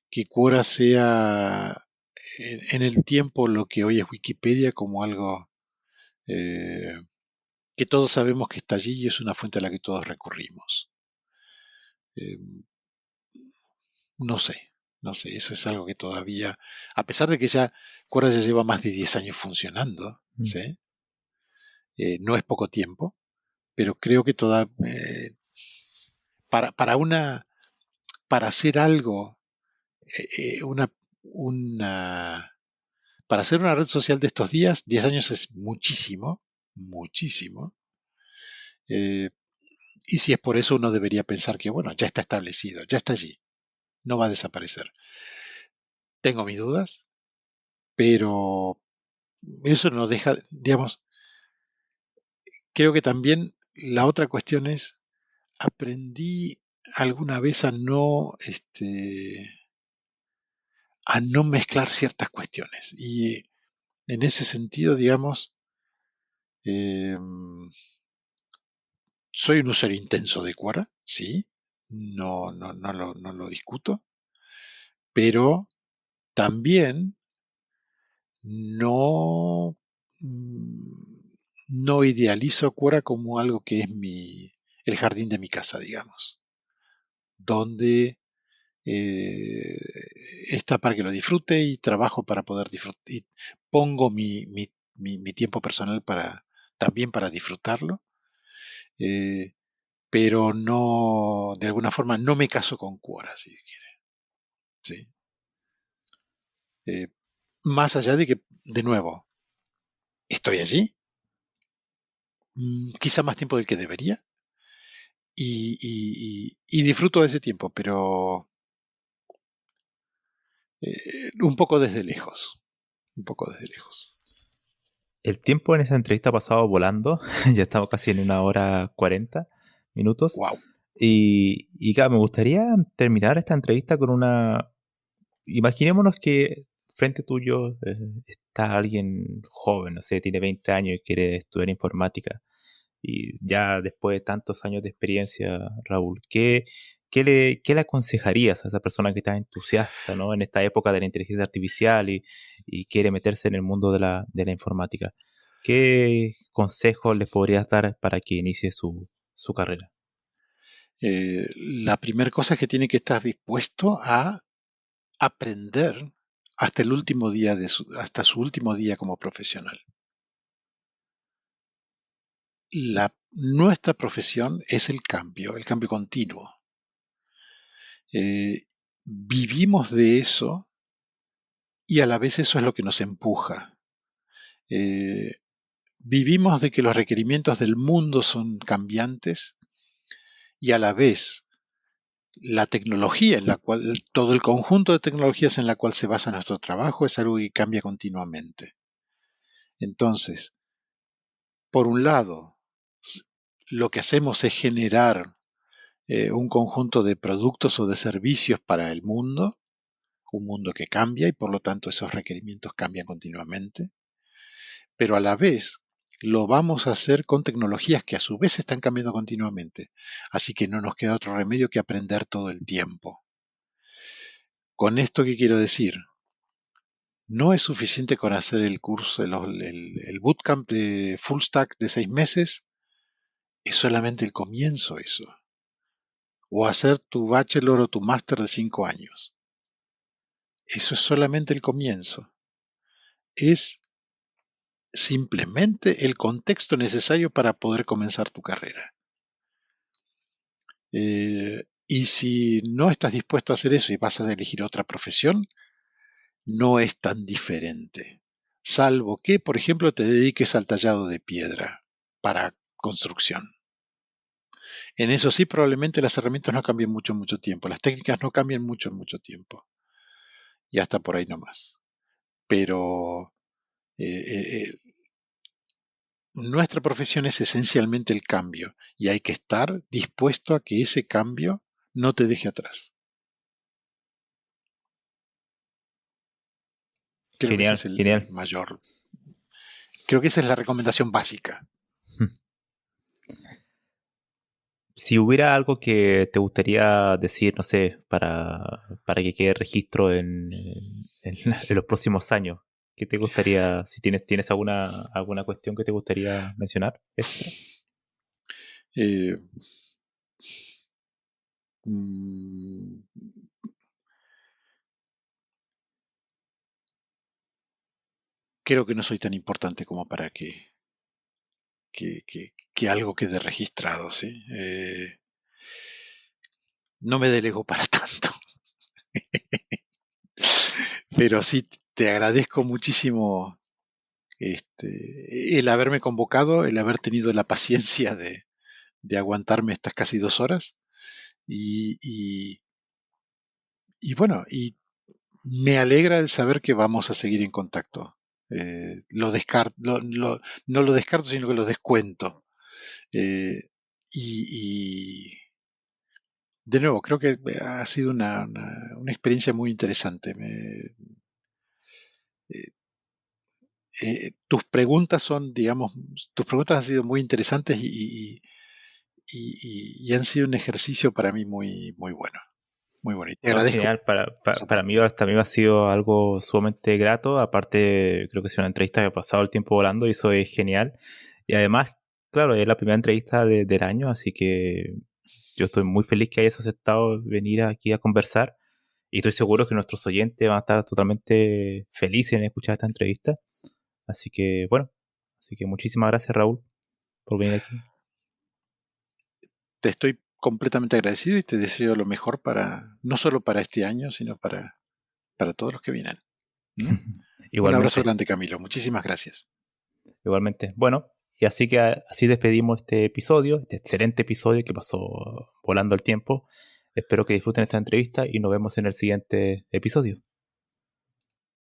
que Quora sea en el tiempo lo que hoy es Wikipedia como algo eh, que todos sabemos que está allí y es una fuente a la que todos recurrimos. Eh, no sé, no sé, eso es algo que todavía, a pesar de que ya Quora ya lleva más de 10 años funcionando, Mm. ¿sí? No es poco tiempo, pero creo que para para hacer algo, eh, eh, una, una, para hacer una red social de estos días, 10 años es muchísimo, muchísimo. Eh, y si es por eso, uno debería pensar que, bueno, ya está establecido, ya está allí, no va a desaparecer. Tengo mis dudas, pero eso no deja, digamos, creo que también la otra cuestión es, aprendí alguna vez a no mezclar ciertas cuestiones. Y en ese sentido, digamos, eh, soy un usuario intenso de Quora, sí, no lo discuto, pero también no, no idealizo Quora como algo que es el jardín de mi casa, digamos, donde eh, está para que lo disfrute y trabajo para poder disfrutar y pongo mi tiempo personal también para disfrutarlo, eh, pero no, de alguna forma, no me caso con Quora, si quiere, ¿sí? Eh, Más allá de que, de nuevo, estoy allí, quizá más tiempo del que debería, y disfruto de ese tiempo, pero un poco desde lejos, un poco desde lejos. El tiempo en esa entrevista ha pasado volando. Ya estamos casi en 1 hora 40 minutos. Wow. Y claro, me gustaría terminar esta entrevista con una... Imaginémonos que frente tuyo está alguien joven, no sé, tiene 20 años y quiere estudiar informática. Y ya después de tantos años de experiencia, Raúl, ¿qué le aconsejarías a esa persona que está entusiasta, ¿no? En esta época de la inteligencia artificial y quiere meterse en el mundo de la informática? ¿Qué consejos les podrías dar para que inicie su carrera? La primera cosa es que tiene que estar dispuesto a aprender hasta el último día hasta su último día como profesional. Nuestra profesión es el cambio continuo. Vivimos de eso y a la vez eso es lo que nos empuja. Vivimos de que los requerimientos del mundo son cambiantes y a la vez la tecnología en la cual, todo el conjunto de tecnologías en la cual se basa nuestro trabajo es algo que cambia continuamente. Entonces, por un lado, lo que hacemos es generar un conjunto de productos o de servicios para el mundo, un mundo que cambia y por lo tanto esos requerimientos cambian continuamente, pero a la vez lo vamos a hacer con tecnologías que a su vez están cambiando continuamente, así que no nos queda otro remedio que aprender todo el tiempo. ¿Con esto qué quiero decir? No es suficiente con hacer el curso, el bootcamp de full stack de 6 meses, es solamente el comienzo eso. O hacer tu bachelor o tu máster de 5 años. Eso es solamente el comienzo. Es simplemente el contexto necesario para poder comenzar tu carrera. Y si no estás dispuesto a hacer eso y vas a elegir otra profesión, no es tan diferente. Salvo que, por ejemplo, te dediques al tallado de piedra para construcción. En eso sí, probablemente las herramientas no cambien mucho en mucho tiempo. Las técnicas no cambian mucho en mucho tiempo. Y hasta por ahí nomás. Pero nuestra profesión es esencialmente el cambio y hay que estar dispuesto a que ese cambio no te deje atrás. Creo que ese Genial, es el genial. mayor. Creo que esa es la recomendación básica. Si hubiera algo que te gustaría decir, no sé, para que quede registro en los próximos años, ¿qué te gustaría, si tienes alguna cuestión que te gustaría mencionar extra? Eh, mm, Creo que no soy tan importante como para que algo quede registrado, ¿sí? No me delego para tanto. Pero sí te agradezco muchísimo el haberme convocado, el haber tenido la paciencia de aguantarme estas casi 2 horas. Y, y, y bueno, y me alegra el saber que vamos a seguir en contacto. No lo descarto, sino que lo descuento. Eh, y de nuevo, creo que ha sido una experiencia muy interesante. Eh, Tus preguntas son, digamos, tus preguntas han sido muy interesantes y han sido un ejercicio para mí muy, muy bueno. Muy bueno. Y te No, agradezco genial. esa Para mí oportunidad. también ha sido algo sumamente grato. Aparte, creo que es una entrevista que ha pasado el tiempo volando y eso es genial. Y además, claro, es la primera entrevista del año, así que yo estoy muy feliz que hayas aceptado venir aquí a conversar. Y estoy seguro que nuestros oyentes van a estar totalmente felices en escuchar esta entrevista. Así que, bueno, así que muchísimas gracias, Raúl, por venir aquí. Te estoy completamente agradecido y te deseo lo mejor no solo para este año, sino para todos los que vienen. ¿Mm? Un abrazo Igualmente. grande, Camilo. Muchísimas gracias. Igualmente. Bueno, y así que así despedimos este episodio, este excelente episodio que pasó volando el tiempo. Espero que disfruten esta entrevista y nos vemos en el siguiente episodio.